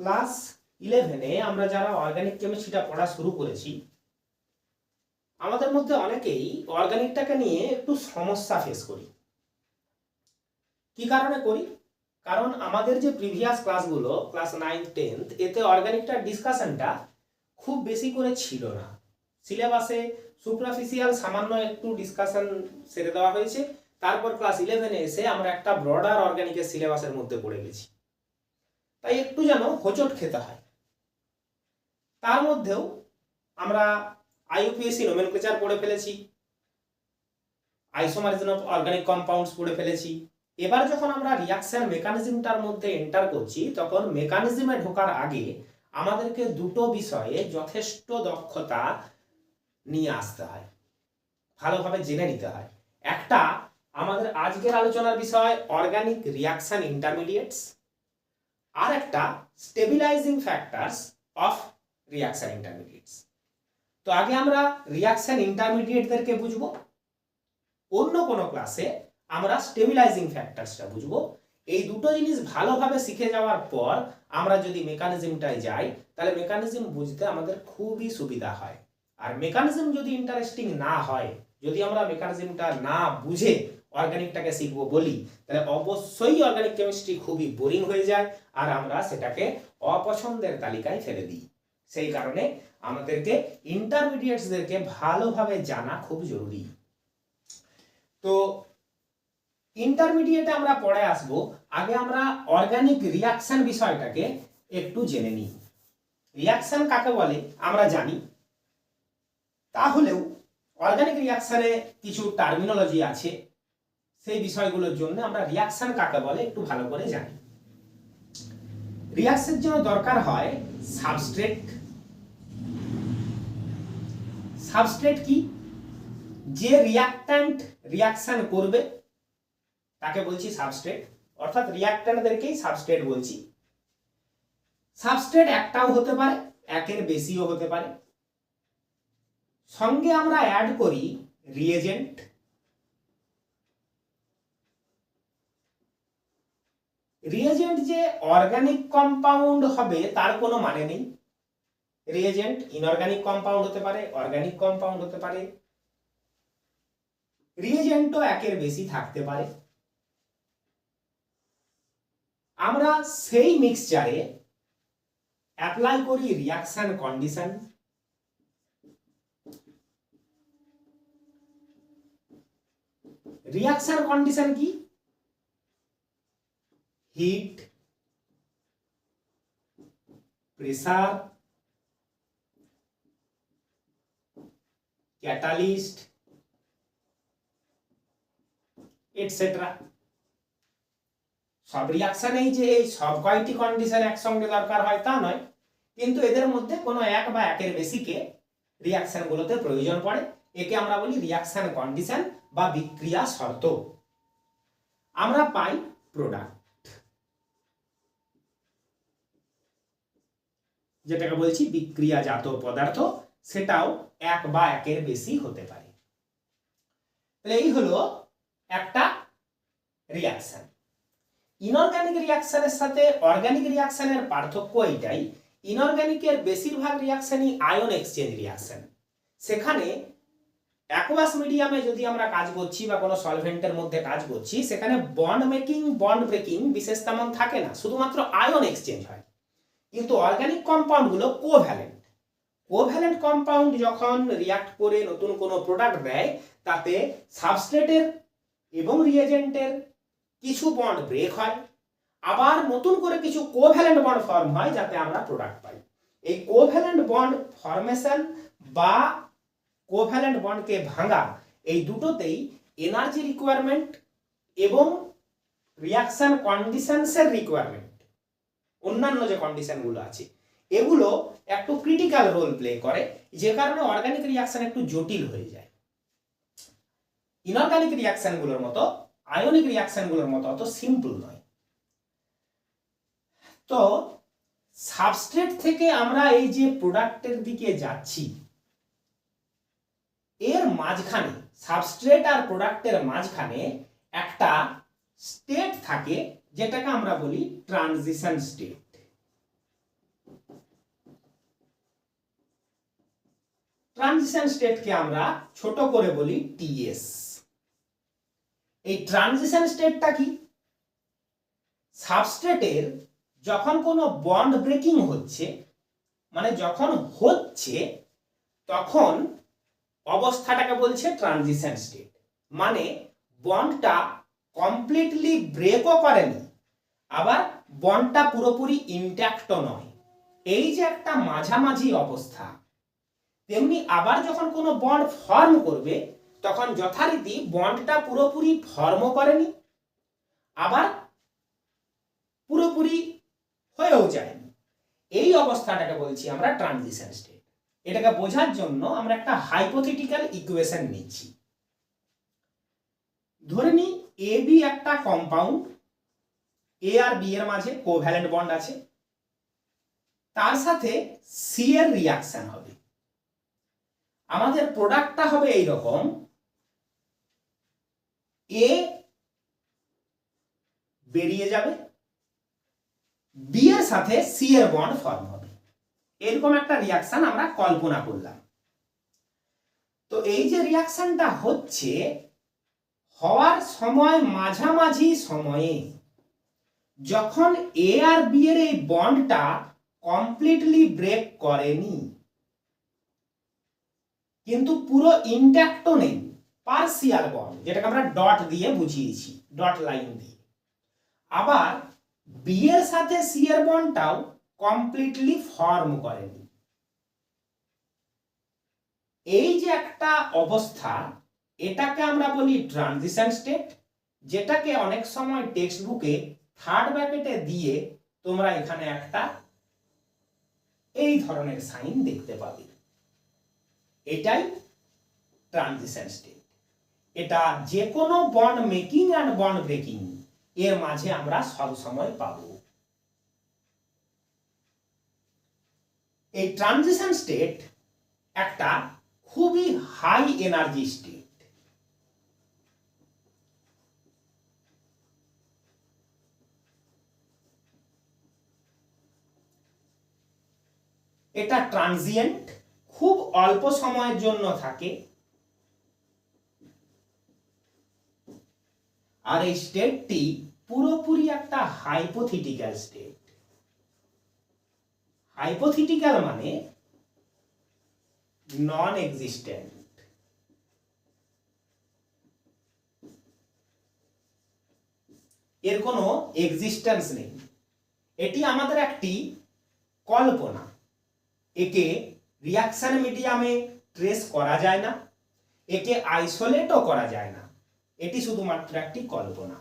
Class 11-এ আমরা যারা organic কেমিস্ট্রিটা পড়া শুরু করেছি আমাদের মধ্যে অনেকেই অর্গানিকটাকে নিয়ে একটু সমস্যা ফেস করি। কি কারণে করি? কারণ আমাদের যে প্রিভিয়াস ক্লাসগুলো ক্লাস 9, 10 এতে অর্গানিকটার ডিসকাশনটা খুব বেশি করে ছিল না। সিলেবাসে সুপারফিশিয়াল সামান্য একটু ডিসকাশন সেরে দেওয়া হয়েছে, তারপর ক্লাস 11-এ এসে আমরা একটা ব্রডার অর্গানিকের সিলেবাসের মধ্যে পড়ে গেছি, তাই একটু যেন হোঁচট খেতে হয়। তার মধ্যেও আমরা আইইউপিএসসি নোমেনক্লেচার পড়ে ফেলেছি, আইসোমারিজম অফ অর্গানিক কম্পাউন্ডস পড়ে ফেলেছি। এবার যখন আমরা রিয়াকশন মেকানিজমটার মধ্যে এন্টার করছি তখন মেকানিজমে ঢোকার আগে আমাদেরকে দুটো বিষয়ে যথেষ্ট দক্ষতা নিয়ে আসতে হয়, ভালোভাবে জেনে নিতে হয়। একটা আমাদের আজকের আলোচনার বিষয় অর্গানিক রিয়াকশন ইন্টারমিডিয়েটস, আর একটা stabilising factors of reaction intermediates. তো আগে আমরা রিয়াকশন ইন্টারমিডিয়েটদেরকে বুঝবো, অন্য কোনো ক্লাসে আমরা স্টেবিলাইজিং ফ্যাক্টরসটা বুঝবো। এই দুটো জিনিস ভালোভাবে শিখে যাওয়ার পর আমরা যদি মেকানিজমটায় যাই তাহলে মেকানিজম বুঝতে আমাদের খুবই সুবিধা হয়। আর মেকানিজম যদি ইন্টারেস্টিং না হয়, যদি আমরা মেকানিজমটা না বুঝে অর্গানিকটাকে শিখবো বলি, তাহলে অবশ্যই অর্গানিক কেমিস্ট্রি খুবই বোরিং হয়ে যায় আর আমরা সেটাকে অপছন্দের তালিকায় ফেলে দিই। সেই কারণে আমাদেরকে ইন্টারমিডিয়েটসদেরকে ভালোভাবে জানা খুব জরুরি। তো ইন্টারমিডিয়েটে আমরা পড়ে আসবো, আগে আমরা অর্গানিক রিয়াকশন বিষয়টাকে একটু জেনে নিই। রিয়াকশন কাকে বলে আমরা জানি, তাহলেও অর্গানিক রিয়াকশনে কিছু টার্মিনোলজি আছে, সেই বিষয়গুলোর জন্য আমরা রিয়াকশন কাকে বলে একটু ভালো করে জানি। রিয়াকশনের জন্য দরকার হয় সাবস্ট্রেট। সাবস্ট্রেট কি? যে রিয়াক্ট্যান্ট রিয়াকশন করবে তাকে বলছি সাবস্ট্রেট, অর্থাৎ রিয়াক্ট্যান্টদেরকেই সাবস্ট্রেট বলছি। সাবস্ট্রেট একটাও হতে পারে, একের বেশিও হতে পারে। সঙ্গে আমরা অ্যাড করি রিয়েজেন্ট। রিয়েজেন্ট যে অর্গানিক কম্পাউন্ড হবে তার কোনো মানে নেই। রিয়েজেন্ট ইনঅর্গানিক কম্পাউন্ড হতে পারে, অর্গানিক কম্পাউন্ড হতে পারে, রিয়েজেন্টও একের বেশি থাকতে পারে। আমরা সেই মিক্সচারে অ্যাপ্লাই করি রিয়াকশন কন্ডিশন। রিয়াকশন কন্ডিশন কি? Heat, pressure, catalyst etcetera. সব রিয়াকশনেই যে এই সব কয়টি কন্ডিশন একসঙ্গে দরকার হয় তা নয়, কিন্তু এদের মধ্যে কোনো এক বা একের বেশিকে রিয়াকশনগুলোতে প্রয়োজন পড়ে। একে আমরা বলি রিয়াকশন কন্ডিশন বা বিক্রিয়া শর্ত। আমরা পাই প্রোডাক্ট, যেটাকে বলছি বিক্রিয়াজাত পদার্থ, সেটাও এক বা একের বেশি হতে পারে। তাহলে এই হলো একটা রিয়াকশন। ইনঅর্গানিক রিয়াকশনের সাথে অর্গানিক রিয়াকশনের পার্থক্য এইটাই, ইনঅর্গানিকের বেশিরভাগ রিয়াকশনই আয়ন এক্সচেঞ্জ রিয়াকশন। সেখানে অ্যাকুয়াস মিডিয়ামে যদি আমরা কাজ করছি বা কোনো সলভেন্টের মধ্যে কাজ করছি, সেখানে বন্ড মেকিং বন্ড ব্রেকিং বিশেষ তেমন থাকে না, শুধুমাত্র আয়ন এক্সচেঞ্জ হয়। কিন্তু অর্গানিক কম্পাউন্ডগুলো কোভ্যালেন্ট। কোভ্যালেন্ট কম্পাউন্ড যখন রিয়াক্ট করে নতুন কোনো প্রোডাক্ট দেয়, তাতে সাবস্ট্রেটের এবং রিয়েজেন্টের কিছু বন্ড ব্রেক হয়, আবার নতুন করে কিছু কোভ্যালেন্ট বন্ড ফর্ম হয় যাতে আমরা প্রোডাক্ট পাই। এই কোভ্যালেন্ট বন্ড ফরমেশন বা কোভ্যালেন্ট বন্ডকে ভাঙা, এই দুটোতেই এনার্জি রিকোয়ারমেন্ট এবং রিয়াকশন কন্ডিশনসের রিকোয়ারমেন্ট, অন্যান্য যে কন্ডিশনগুলো আছে এগুলো একটু ক্রিটিক্যাল রোল প্লে করে, যে কারণে অর্গানিক রিয়াকশন একটু জটিল হয়ে যায়। ইনঅর্গানিক রিয়াকশনগুলোর মতো আয়নিক রিয়াকশনগুলোর মতো অত সিম্পল নয়। তো সাবস্ট্রেট থেকে আমরা এই যে প্রোডাক্টের দিকে যাচ্ছি, এর মাঝখানে সাবস্ট্রেট আর প্রোডাক্টের মাঝখানে একটা স্টেট থাকে যেটাকে আমরা বলি ট্রানজিশন স্টেট। ট্রানজিশন স্টেটকে আমরা ছোট করে বলি টিএস। এই ট্রানজিশন স্টেটটা কি? সাবস্ট্রেটের যখন কোনো বন্ড ব্রেকিং হচ্ছে, মানে যখন হচ্ছে, তখন অবস্থাটাকে বলছে ট্রানজিশন স্টেট। মানে বন্ডটা কমপ্লিটলি ব্রেকও করেনি, আবার বন্ডটা পুরোপুরি ইনট্যাক্টও নয়। এই যে একটা মাঝামাঝি অবস্থা, তেমনি আবার যখন কোনো বন্ড ফর্ম করবে তখন যথারীতি বন্ডটা পুরোপুরি ফর্মও করেনি, আবার পুরোপুরি হয়েও যায়নি। এই অবস্থাটাকে বলছি আমরা ট্রানজিশন স্টেট। এটাকে বোঝার জন্য আমরা একটা হাইপোথেটিক্যাল ইকুয়েশন নিচ্ছি। ধরে নিই এ বি একটা কম্পাউন্ড, এ আর বি এর মাঝে কোভ্যালেন্ট বন্ড আছে, তার সাথে সি এর রিয়াকশন হবে। আমাদের প্রোডাক্টটা হবে এই রকম, এ বেরিয়ে যাবে, বি এর সাথে সি এর বন্ড ফর্ম হবে। এরকম একটা রিয়াকশন আমরা কল্পনা করলাম। তো এই যে রিয়াকশনটা হচ্ছে, হওয়ার সময় মাঝামাঝি সময়ে যখন এ আর বি এর এই বন্ডটা কমপ্লিটলি ব্রেক করেনি, কিন্তু পুরো ইনট্যাক্টও নেই, পার্সিয়াল বন্ড, যেটাকে আমরা ডট দিয়ে বুঝিয়েছি, ডট লাইন দিয়ে। আবার বি এর সাথে সি এর বন্ডটাও কমপ্লিটলি ফর্ম করেনি। এই যে একটা অবস্থা, এটাকে আমরা বলি ট্রানজিশন স্টেট, যেটাকে অনেক সময় টেক্সট বুকে থার্ড ব্র্যাকেটে দিয়ে তোমরা এখানে একটা এই ধরনের সাইন দেখতে পাবে। এটাই ট্রানজিশন স্টেট। এটা যে কোনো bond making and bond breaking এর মাঝে আমরা সব সময় পাবো। এই ট্রানজিশন স্টেট একটা খুবই হাই এনার্জি স্টেট। এটা ট্রানজিয়েন্ট, খুব অল্প সময়ের জন্য থাকে, আর এই স্টেটটি পুরোপুরি একটা হাইপোথেটিক্যাল স্টেট। হাইপোথেটিক্যাল মানে নন এক্সিস্টেন্ট। এর কোনো এক্সিস্টেন্স নেই। এটি আমাদের একটি কল্পনা। একে রিয়াকশন মিডিয়ামে ট্রেস করা যায় না, একে আইসোলেটও করা যায় না। এটি শুধুমাত্র একটি কল্পনা।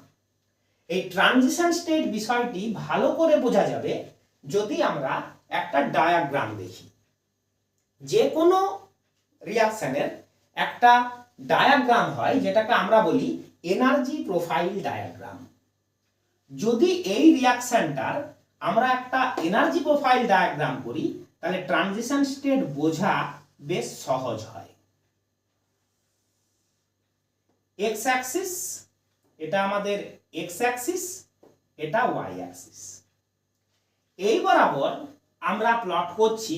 এই ট্রানজিশন স্টেট বিষয়টি ভালো করে বোঝা যাবে যদি আমরা একটা ডায়াগ্রাম দেখি। যে কোনো রিয়াকশনের একটা ডায়াগ্রাম হয়, যেটাকে আমরা বলি এনার্জি প্রোফাইল ডায়াগ্রাম। যদি এই রিয়াকশনটার আমরা একটা এনার্জি প্রোফাইল ডায়াগ্রাম করি, তাহলে ট্রানজিশন স্টেট বোঝা বেশ সহজ হয়। এক্স অ্যাক্সিস, এটা আমাদের এক্স অ্যাক্সিস, এটা ওয়াই অ্যাক্সিস। এই বরাবর আমরা প্লট করছি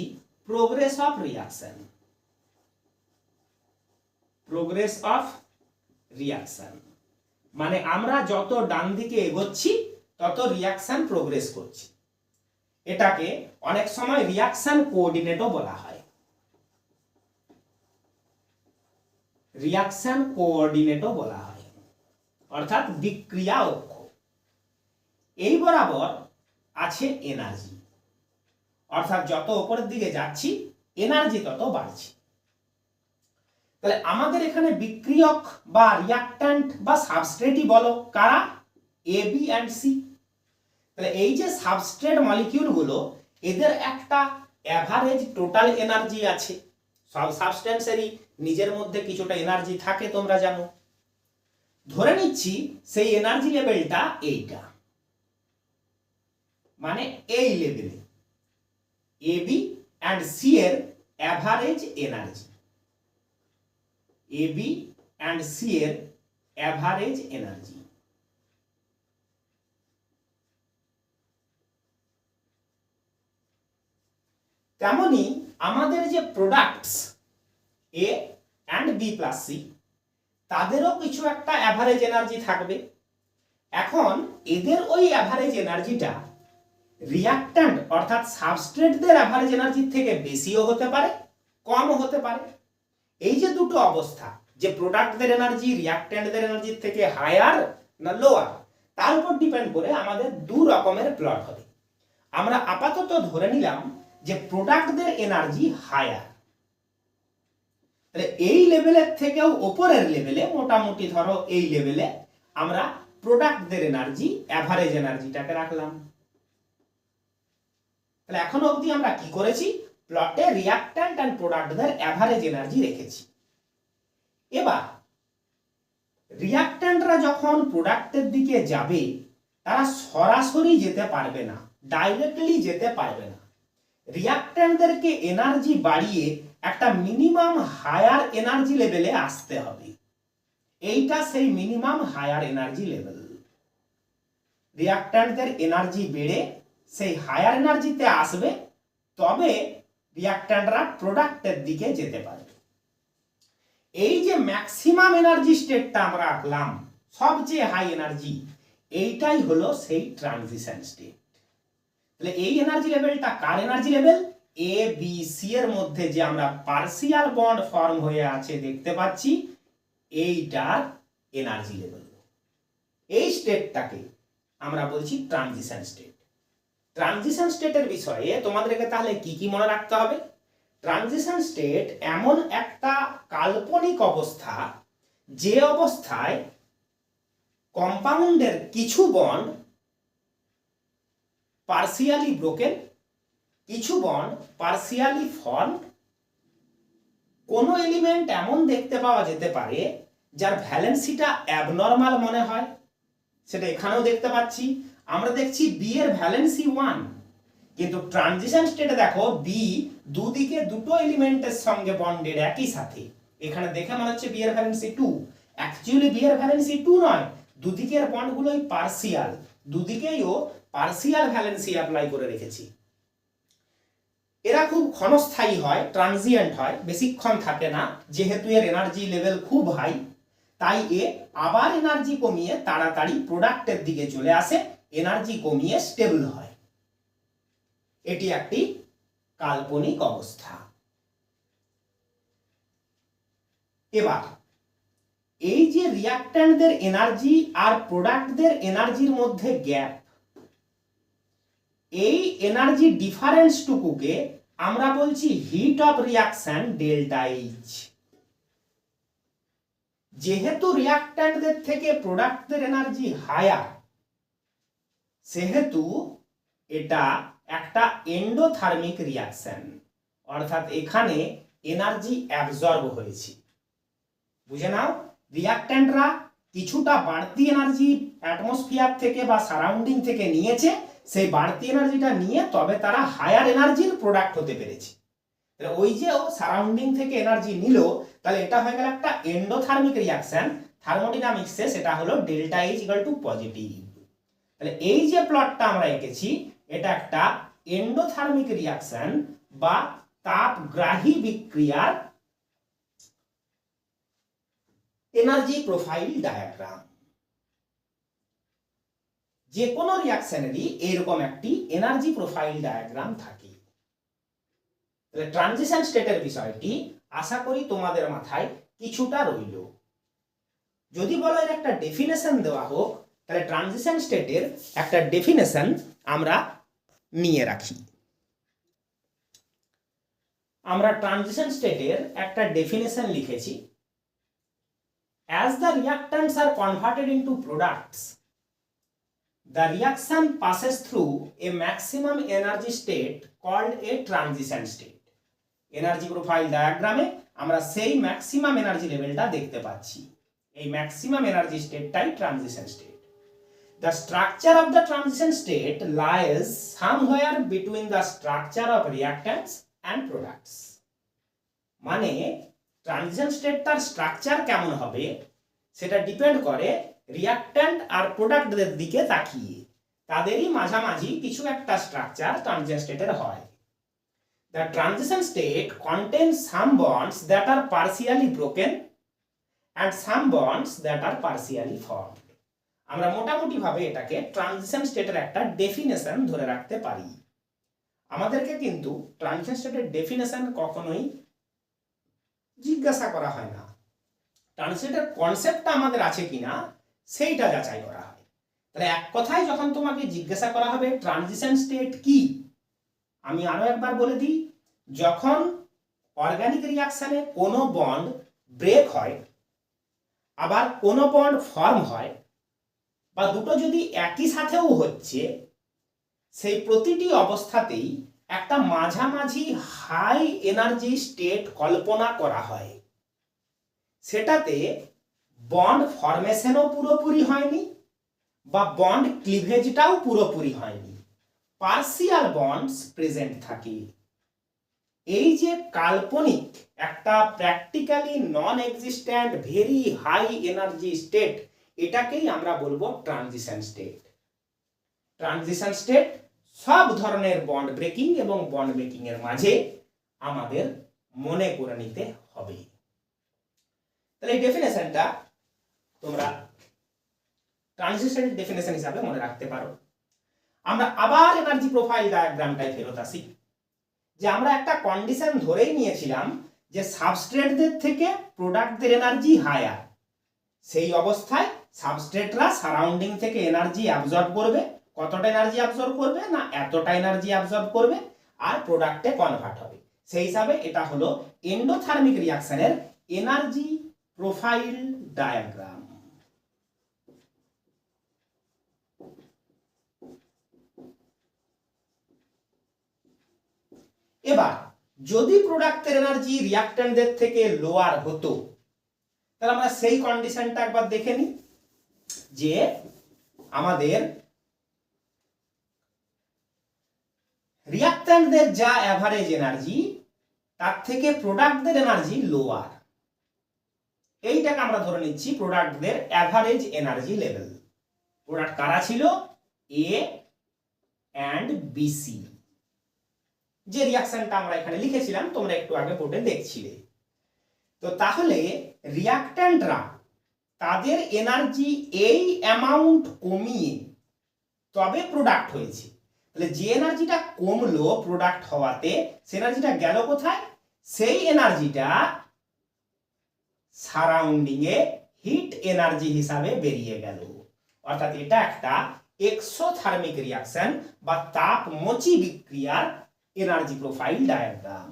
progress of reaction. Progress of reaction মানে আমরা যত ডান দিকে এগোচ্ছি তত রিয়াকশন প্রোগ্রেস করছে। এটাকে অনেক সময় রিয়াকশন কোঅর্ডিনেটও বলা হয়। রিয়াকশন কোঅর্ডিনেটও বলা হয়, অর্থাৎ বিক্রিয়া অক্ষ। এই বরাবর আছে এনার্জি, অর্থাৎ যত উপরের দিকে যাচ্ছি এনার্জি তত বাড়ছে। তাহলে আমাদের এখানে বিক্রিয়ক বা রিয়াক্ট্যান্ট বা সাবস্ট্রেটই বলো কারা? এ বি এন্ড সি। তাহলে এই যে সাবস্ট্রেট মলিকিউল গুলো, এদের একটা অ্যাভারেজ টোটাল এনার্জি আছে। সব সাবস্টেন্সেরই নিজের মধ্যে কিছুটা এনার্জি থাকে, তোমরা জানো। ধরে নিচ্ছি সেই এনার্জি লেভেলটা এইটা, মানে এই লেভেলে এ বি এন্ড সি এর average energy. A B and C এর অ্যাভারেজ এনার্জি। তেমনি আমাদের যে products, A and B plus C, তাদেরও কিছু একটা অ্যাভারেজ এনার্জি থাকবে। এখন এদের ওই অ্যাভারেজ এনার্জিটা রিয়াক্ট্যান্ট অর্থাৎ সাবস্ট্রেটদের অ্যাভারেজ এনার্জির থেকে বেশিও হতে পারে, কমও হতে পারে। এই যে দুটো অবস্থা, যে প্রোডাক্টদের এনার্জি রিয়াক্ট্যান্টদের এনার্জির থেকে হায়ার না লোয়ার, তার উপর ডিপেন্ড করে আমাদের দু রকমের প্লট হবে। আমরা আপাতত ধরে নিলাম যে প্রোডাক্টদের এনার্জি হায়ার, তাহলে এই লেভেলের থেকেও ওপরের লেভেলে, মোটামুটি ধরো এই লেভেলে আমরা প্রোডাক্টদের এনার্জি অ্যাভারেজ এনার্জিটাকে রাখলাম। তাহলে এখনো অবধি আমরা কি করেছি, প্লটে রিয়াক্ট্যান্ট এন্ড প্রোডাক্টদের অ্যাভারেজ এনার্জি রেখেছি। এবার রিয়াক্ট্যান্টরা যখন প্রোডাক্টের দিকে যাবে, তারা সরাসরি যেতে পারবে না, ডাইরেক্টলি যেতে পারবে না। রিয়াক্ট্যান্টদেরকে এনার্জি বাড়িয়ে একটা মিনিমাম হায়ার এনার্জি লেভেলে আসতে হবে। এইটা সেই মিনিমাম হায়ার এনার্জি লেভেল। রিয়াক্ট্যান্টদের এনার্জি বেড়ে সেই হায়ার এনার্জিতে আসবে, তবে রিয়াক্ট্যান্টরা প্রোডাক্টের দিকে যেতে পারবে। এই যে ম্যাক্সিমাম এনার্জি স্টেটটা আমরা আঁকলাম, সবচেয়ে হাই এনার্জি, এইটাই হলো সেই ট্রানজিশন স্টেট। তাহলে এই এনার্জি লেভেলটা কার energy level? A B C এর মধ্যে যে আমরা পার্সিয়াল বন্ড ফর্ম হয়ে আছে দেখতে পাচ্ছি, এইটার এনার্জি লেভেল। এই স্টেটটাকে আমরা বলছি ট্রানজিশন স্টেট। ট্রানজিশন স্টেটের বিষয়ে তোমাদেরকে তাহলে কি কি মনে রাখতে হবে? ট্রানজিশন স্টেট এমন একটা কাল্পনিক অবস্থা, যে অবস্থায় কম্পাউন্ডের কিছু বন্ড পার্সিয়ালি ব্রোকেন, কিছু বন্ড পার্সিয়ালি ফর্ম। কোনো এলিমেন্ট এমন দেখতে পাওয়া যেতে পারে যার ভ্যালেন্সিটা অ্যাবনর্মাল মনে হয়, সেটা এখানেও দেখতে পাচ্ছি। আমরা দেখছি বি এর ভ্যালেন্সি 1, কিন্তু ট্রানজিশন স্টেটে দেখো বি দুদিকে দুটো এলিমেন্টের সঙ্গে বন্ডেড একই সাথে। এখানে দেখে মনে হচ্ছে বি এর ভ্যালেন্সি 2, অ্যাকচুয়ালি বি এর ভ্যালেন্সি 2 নয়, দুদিকের বন্ডগুলোই পার্সিয়াল, দুদিকেইও পার্সিয়াল ভ্যালেন্সি অ্যাপ্লাই করে রেখেছি। এরা খুব ক্ষণস্থায়ী হয়, ট্রানজিয়েন্ট হয়, বেশিক্ষণ থাকে না। যেহেতু এর এনার্জি লেভেল খুব হাই, তাই এ আবার এনার্জি কমিয়ে তাড়াতাড়ি প্রোডাক্টের দিকে চলে আসে, এনার্জি কমিয়ে স্টেবল হয়। এটি একটি কাল্পনিক অবস্থা। এবার এই যে রিয়াক্ট্যান্টদের এনার্জি আর প্রোডাক্টদের এনার্জির মধ্যে গ্যাপ, এই এনার্জি ডিফারেন্সটুকুকে আমরা বলছি heat of reaction delta H. যেহেতু রিয়াক্ট্যান্টদের থেকে প্রোডাক্টদের এনার্জি হায়ার, সেহেতু এটা একটা এন্ডোথার্মিক রিয়াকশন, অর্থাৎ এখানে এনার্জি অ্যাবজর্ব হয়েছে। বুঝে নাও, রিয়াক্ট্যান্টরা কিছুটা বাড়তি এনার্জি অ্যাটমসফিয়ার থেকে বা সারাউন্ডিং থেকে নিয়েছে, সেই বাড়তি এনার্জিটা নিয়ে তবে তারা হায়ার এনার্জির প্রোডাক্ট হতে পেরেছে। ওই যে ও সারাউন্ডিং থেকে এনার্জি নিল, তাহলে এটা হয়ে গেল একটা এন্ডোথার্মিক রিয়াকশন। থার্মোডাইনামিক্সে সেটা হলো delta H equal to positive. তাহলে এই যে প্লটটা আমরা এঁকেছি, এটা একটা এন্ডোথার্মিক রিয়াকশন বা তাপগ্রাহী বিক্রিয়ার এনার্জি প্রোফাইল ডায়াগ্রাম। যে কোনো রিয়াকশনেরই এরকম একটি এনার্জি প্রোফাইল ডায়াগ্রাম থাকে। তাহলে ট্রানজিশন স্টেটের বিষয়টি আশা করি তোমাদের মাথায় কিছুটা রইল। যদি বলো এর একটা ডেফিনেশন দেওয়া হোক, তাহলে ট্রানজিশন স্টেটের একটা ডেফিনেশন আমরা নিয়ে রাখি। আমরা ট্রানজিশন স্টেটের একটা ডেফিনেশন লিখেছি, as the reactants are converted into products, the reaction passes through a maximum energy state called a transition state. Energy profile ডায়াগ্রামে আমরা সেই ম্যাক্সিমাম এনার্জি লেভেলটা দেখতে পাচ্ছি। এই ম্যাক্সিমাম এনার্জি স্টেটটাই transition state. The structure of the transition state lies somewhere between the structure of reactants and products. মানে transition স্টেটটার structure কেমন হবে সেটা ডিপেন্ড করে রিয়াক্ট্যান্ট আর প্রোডাক্টদের দিকে তাকিয়ে। তাদেরই মাঝামাঝি কিছু একটা স্ট্রাকচার ট্রানজিশন স্টেটের হয়। The transition state contains some bonds that are partially broken and some bonds that are partially formed. আমরা মোটামুটি ভাবে এটাকে ট্রানজিশন স্টেটের একটা ডেফিনেশন ধরে রাখতে পারি। আমাদেরকে কিন্তু ট্রানজিশন স্টেটের ডেফিনেশন কখনোই জিজ্ঞাসা করা হয় না, ট্রানজিশন স্টেটের কনসেপ্টটা আমাদের আছে কিনা সেইটা যাচাই করা হয়। তাহলে এক কথায় যখন তোমাকে জিজ্ঞাসা করা হবে ট্রানজিশন স্টেট কি, আমি আরো একবার বলে দিই, যখন অর্গানিক রিয়াকশনে কোনো বন্ড ব্রেক হয় আবার কোনো বন্ড ফর্ম হয় বা দুটো যদি একই সাথেও হচ্ছে, সেই প্রতিটি অবস্থাতেই একটা মাঝামাঝি হাই এনার্জি স্টেট কল্পনা করা হয়। সেটাতে বন্ড ফরমেশনও পুরোপুরি হয়নি বা বন্ড ক্লিভেজটাও পুরোপুরি হয়নি, পার্সিয়াল বন্ডস প্রেজেন্ট থাকে। এই যে কাল্পনিক একটা প্র্যাকটিক্যালি নন এক্সিস্ট্যান্ট ভেরি হাই এনার্জি স্টেট, এটাকেই আমরা বলবো ট্রানজিশন স্টেট। ট্রানজিশন স্টেট সব ধরনের বন্ড ব্রেকিং এবং বন্ড ব্রেকিং এর মাঝে আমাদের মনে করে নিতে হবে। তাহলে এই ডেফিনেশনটা তোমরা ট্রানজিশন ডেফিনেশন হিসাবে মনে রাখতে পারো। আমরা আবার এনার্জি প্রোফাইল ডায়াগ্রামটায় ফেরত আসি, যে আমরা একটা কন্ডিশন ধরেই নিয়েছিলাম যে সাবস্ট্রেটদের থেকে প্রোডাক্টদের এনার্জি হায়ার। সেই অবস্থায় সাবস্ট্রেটরা সারাউন্ডিং থেকে এনার্জি অ্যাবজর্ব করবে। কতটা এনার্জি অ্যাবজর্ব করবে না, এতটা এনার্জি অ্যাবজর্ব করবে আর প্রোডাক্টে কনভার্ট হবে। সেই হিসাবে এটা হলো এন্ডোথার্মিক রিয়াকশনের এনার্জি প্রোফাইল ডায়াগ্রাম। এবার যদি প্রোডাক্টের এনার্জি রিয়াক্ট্যান্টদের থেকে লোয়ার হতো, তাহলে আমরা সেই কন্ডিশনটা একবার দেখে নিই, যে আমাদের রিয়াক্ট্যান্টদের যা অ্যাভারেজ এনার্জি তার থেকে প্রোডাক্টদের এনার্জি লোয়ার। এইটাকে আমরা ধরে নিচ্ছি প্রোডাক্টদের অ্যাভারেজ এনার্জি লেভেল। প্রোডাক্ট কারা ছিল? এ অ্যান্ড বিসি। যে রিয়াকশনটা আমরা এখানে লিখেছিলাম তোমরা একটু আগে বোর্ডে দেখছিলে। তো তাহলে রিয়াক্ট্যান্টরা তাদের এনার্জি এই অ্যামাউন্ট কমিয়ে তবে প্রোডাক্ট হয়েছে। তাহলে যে এনার্জিটা কমলো প্রোডাক্ট হওয়াতে, সে এনার্জিটা গেল কোথায়? সেই এনার্জিটা সারাউন্ডিং এ হিট এনার্জি হিসাবে বেরিয়ে গেল। অর্থাৎ এটা একটা এক্সোথার্মিক রিয়াকশন বা তাপমোচী বিক্রিয়ার এনার্জি প্রোফাইল ডায়াগ্রাম।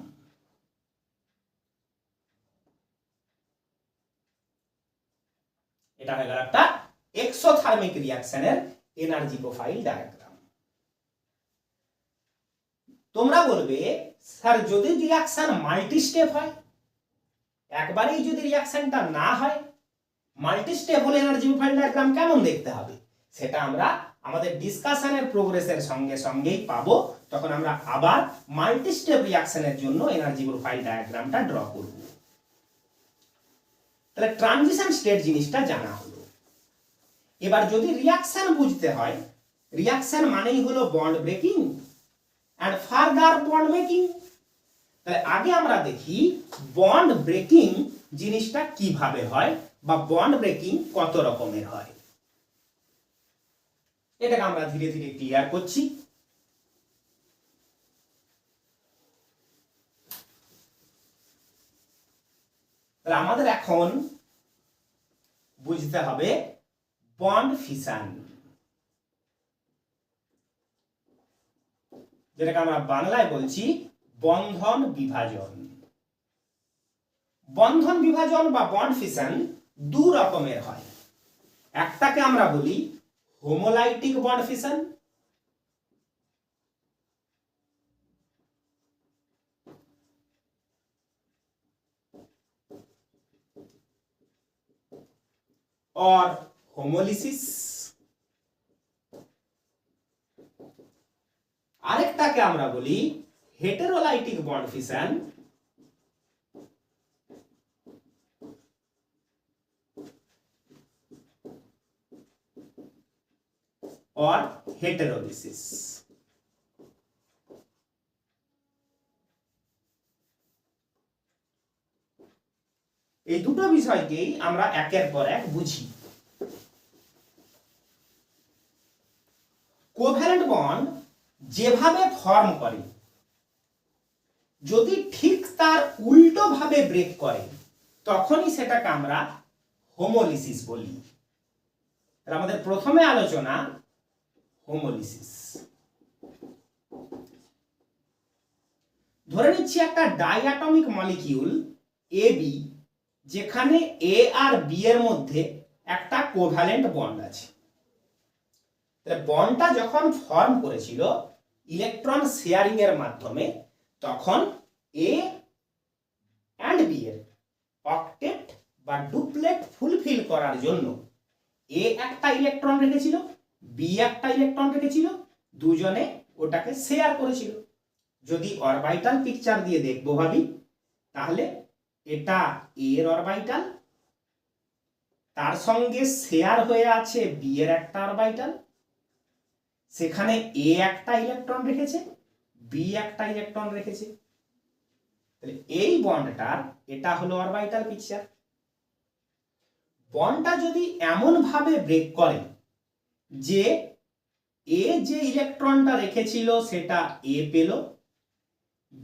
এটা হয়ে গেল একটা এক্সোথার্মিক রিয়াকশনের এনার্জি প্রোফাইল ডায়াগ্রাম। তোমরা বলবে স্যার যদি রিয়াকশন মাল্টি স্টেপ হয়, একবারেই যদি রিয়াকশনটা না হয়, মাল্টি স্টেপ হলে এনার্জি প্রোফাইল ডায়াগ্রাম কেমন দেখতে হবে? সেটা আমরা আমাদের ডিসকাশনের প্রোগ্রেসের সঙ্গে সঙ্গেই পাবো। তখন আমরা আবার মাল্টি স্টেপ রিয়াকশনের জন্য এনার্জি প্রোফাইল ডায়াগ্রামটা ড্র করব। তাহলে ট্রানজিশন স্টেট জিনিসটা জানা হলো। এবার যদি রিয়াকশন বুঝতে হয়, রিয়াকশন মানেই হলো bond breaking and further bond making. তাহলে আগে আমরা দেখি বন্ড ব্রেকিং জিনিসটা কিভাবে হয় বা বন্ড ব্রেকিং কত রকমের হয়। এটাকে আমরা ধীরে ধীরে ক্লিয়ার করছি। তাহলে আমাদের এখন বুঝতে হবে বন্ড ফিশন, যেটাকে আমরা বাংলায় বলছি বন্ধন বিভাজন। বন্ধন বিভাজন বা বন্ড ফিশন দু রকমের হয়। একটাকে আমরা বলি হোমোলাইটিক বন্ড ফিশন, और হোমোলিসিস। আরেকটাকে আমরা বলি হেটেরোলাইটিক বন্ড ফিশন और हेटेरोलिसिस। এই দুটো বিষয়কেই আমরা একের পর এক বুঝি। কোভ্যালেন্ট বন্ড যেভাবে ফর্ম করে যদি ঠিক তার উল্টো ভাবে ব্রেক করে তখনই সেটাকে আমরা হোমোলিসিস বলি। আমাদের প্রথমে আলোচনা হোমোলিসিস। ধরে নিচ্ছি একটা ডাইঅ্যাটমিক মলিকিউল এ বি, যেখানে এ আর বি এর মধ্যে একটা কোভ্যালেন্ট বন্ড আছে। বন্ডটা যখন ফর্ম করেছিল ইলেকট্রন শেয়ারিং এর মাধ্যমে, তখন এ এন্ড বি এর অক্টেট বা ডুপ্লেট ফুলফিল করার জন্য এ একটা ইলেকট্রন রেখেছিল, বি একটা ইলেকট্রন রেখেছিল, দুজনে ওটাকে শেয়ার করেছিল। যদি অরবিটাল পিকচার দিয়ে দেখবো ভাবি, তাহলে এটা এ এর অরবিটাল, তার সঙ্গে শেয়ার হয়ে আছে বি এর একটা অরবিটাল, সেখানে এ একটা ইলেকট্রন রেখেছে, বি একটা ইলেকট্রন রেখেছে। তাহলে এই বন্ডটার এটা হলো অরবিটাল পিকচার। বন্ডটা যদি এমন ভাবে ব্রেক করে যে এ যে ইলেকট্রনটা রেখেছিল সেটা এ পেল,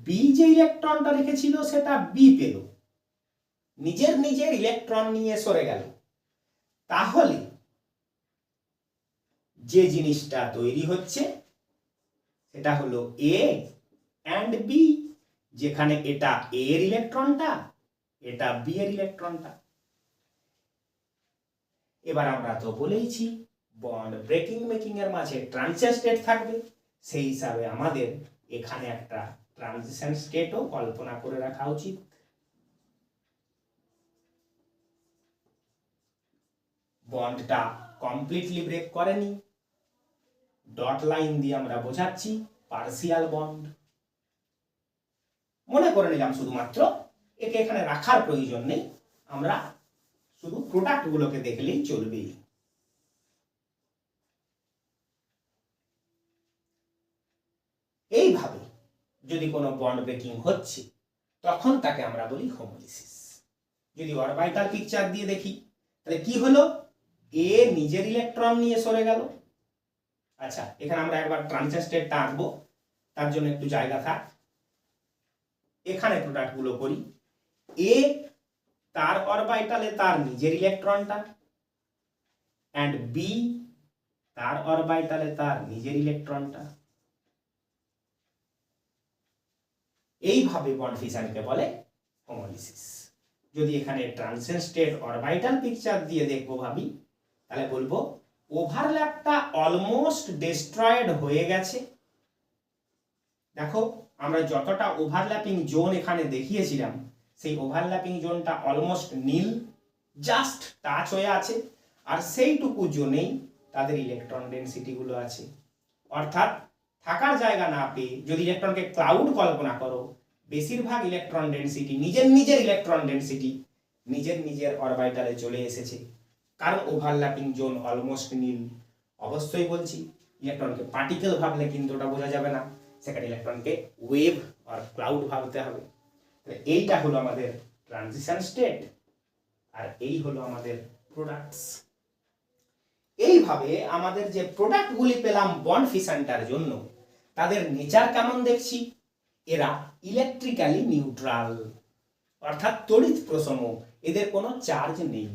বি যে ইলেকট্রনটা রেখেছিল সেটা বি পেল, নিজের নিজের ইলেকট্রন নিয়ে সরে গেল, তাহলে যে জিনিসটা তৈরি হচ্ছে সেটা হলো এ এন্ড বি, যেখানে এটা এ এর ইলেকট্রনটা, এটা বি এর ইলেকট্রনটা। এবার আমরা তো বলেইছি বন্ড ব্রেকিং মেকিং এর মাঝে ট্রানজিশন স্টেট থাকবে, সেই হিসাবে আমাদের এখানে একটা ট্রানজিশন স্টেটও কল্পনা করে রাখা উচিত। বন্ডটা কমপ্লিটলি ব্রেক করেনি, ডট লাইন দিয়ে আমরা বোঝাচ্ছি পার্সিয়াল বন্ড। মনে করে নিলাম শুধুমাত্র, একে এখানে রাখার প্রয়োজন নেই, আমরা শুধু প্রোডাক্ট গুলোকে দেখলেই চলবে। এইভাবে যদি কোনো বন্ড ব্রেকিং হচ্ছে তখন তাকে আমরা বলি হোমোলিসিস। যদি অরবিটাল পিকচার দিয়ে দেখি তাহলে কি হলো, এ নিজের ইলেকট্রন নিয়ে সরে গেল। আচ্ছা, এখানে আমরা একবার ট্রানজিশন স্টেটটা আঁকবো, তার জন্য একটু জায়গা থাক। এখানে প্রোডাক্ট গুলো করি, এ তার অরবিটালে তার নিজের ইলেকট্রনটা, এন্ড বি তার অরবিটালে তার নিজের ইলেকট্রনটা। এইভাবে বন্ড ফিশনকে বলে হোমোলিসিস। যদি এখানে ট্রানজিশন স্টেট অরবিটাল পিকচার দিয়ে দেখবো ভাবি, তাহলে বলবো ওভারল্যাপটা অলমোস্ট ডিস্ট্রয়েড হয়ে গেছে। দেখো, আমরা যতটা ওভারল্যাপিং জোন এখানে দেখিয়েছিলাম সেই ওভারল্যাপিং জোনটা অলমোস্ট নীল, জাস্ট টাচ হয়ে আছে, আর সেইটুকু জোনেই তাদের ইলেকট্রন ডেনসিটি গুলো আছে। অর্থাৎ থাকার জায়গা না পেয়ে যদি ইলেকট্রনকে ক্লাউড কল্পনা করো, বেশিরভাগ ইলেকট্রন ডেনসিটি নিজের নিজের ইলেকট্রন ডেনসিটি নিজের নিজের অরবিটালে চলে এসেছে, কারণ ওভারল্যাপিং জোন অলমোস্ট নীল। অবশ্যই বলছি, ইলেকট্রনকে পার্টিকেল ভাবলে কিন্তু ওটা বোঝা যাবে না, সেখানে ইলেকট্রনকে ওয়েভ আর ক্লাউড ভাবতে হবে। এইটা হলো আমাদের ট্রানজিশন স্টেট, আর এই হলো আমাদের প্রোডাক্টস। এইভাবে আমাদের যে প্রোডাক্টগুলি পেলাম বন্ড ফিশনটার জন্য, তাদের নেচার কেমন দেখছি, এরা ইলেকট্রিক্যালি নিউট্রাল, অর্থাৎ তড়িৎ প্রসম, এদের কোনো চার্জ নেই।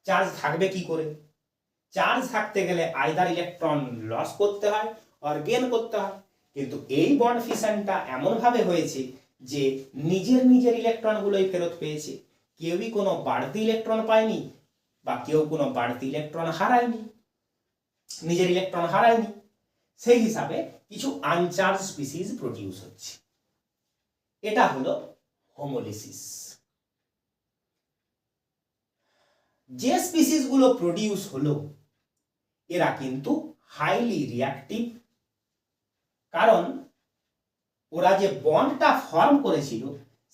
চার্জ থাকবে কি করে? চার্জ থাকতে গেলে আইদার ইলেকট্রন লস করতে হয় আর গেন করতে হয়, কিন্তু এই বন্ড ফিশনটা এমন ভাবে হয়েছে যে নিজের নিজের ইলেকট্রন গুলোই ফেরত পেয়েছে, কেউই কোনো বাড়তি ইলেকট্রন পায়নি বা কেউ কোনো বাড়তি ইলেকট্রন হারায়নি, নিজের ইলেকট্রন হারায়নি। সেই হিসাবে কিছু আনচার্জ স্পিসিস প্রডিউস হচ্ছে, এটা হলো হোমোলিসিস। যে স্পিসিস গুলো প্রডিউস হলো এরা কিন্তু হাইলি রিঅ্যাক্টিভ, কারণ ওরা যে বন্ডটা ফর্ম করেছিল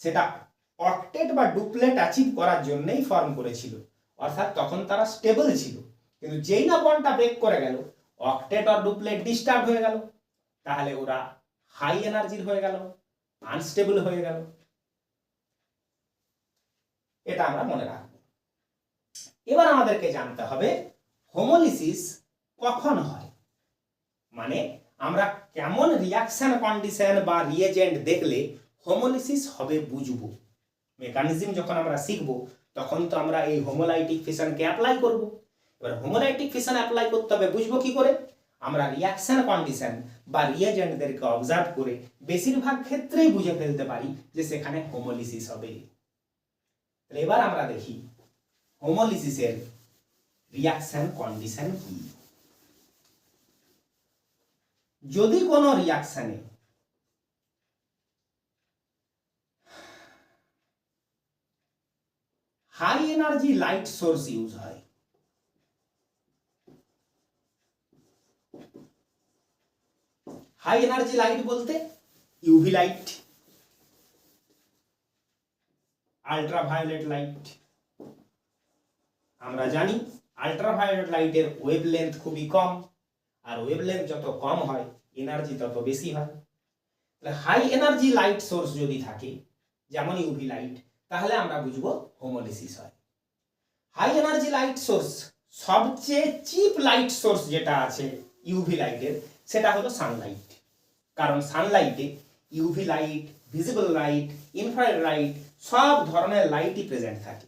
সেটা অক্টেট বা ডুপ্লেট অ্যাচিভ করার জন্যই ফর্ম করেছিল, অর্থাৎ তখন তারা স্টেবল ছিল। কিন্তু যেই না বন্ডটা ব্রেক করে গেল, অক্টেট আর ডুপ্লেট ডিস্টার্ব হয়ে গেল, তাহলে ওরা হাই এনার্জির হয়ে গেল, আনস্টেবল হয়ে গেল। এটা আমরা মনে রাখবো। এবার আমাদেরকে জানতে হবে হোমোলিসিস কখন হয়, মানে আমরা কেমন রিয়াকশন কন্ডিশন বা রিয়েজেন্ট দেখলে হোমোলিসিস হবে বুঝবো। মেকানিজম যখন আমরা শিখবো তখন তো আমরা এই হোমোলাইটিক ফিশনকে অ্যাপ্লাই করব। এবার হোমোলাইটিক ফিশন অ্যাপ্লাই করতে হবে বুঝবো কি করে, আমরা রিয়াকশন কন্ডিশন বা রিয়েজেন্টদেরকে অবজার্ভ করে বেশিরভাগ ক্ষেত্রেই বুঝে ফেলতে পারি যে সেখানে হোমোলিসিস হবে। এবার আমরা দেখি হোমোলিসিসের রিয়াকশন কন্ডিশন কি। যদি কোনো রিয়াকশনে high energy light source use হয়, হাই এনার্জি লাইট বলতে ইউভি লাইট, আল্ট্রাভায়োলেট লাইট। আমরা জানি আল্ট্রাভায়োলেট লাইটের ওয়েভলেন্থ খুবই কম, আর ওয়েভলেন্থ যত কম হয় এনার্জি তত বেশি হয়। তাহলে হাই এনার্জি লাইট সোর্স যদি থাকে যেমন ইউভি লাইট, তাহলে আমরা বুঝবো হোমোলিসিস হয়। হাই এনার্জি লাইট সোর্স সবচেয়ে চিপ লাইট সোর্স যেটা আছে ইউভি লাইটের, সেটা হলো সানলাইট। কারণ সানলাইটে UV light, visible light, infrared light সব ধরনের লাইটই প্রেজেন্ট থাকে।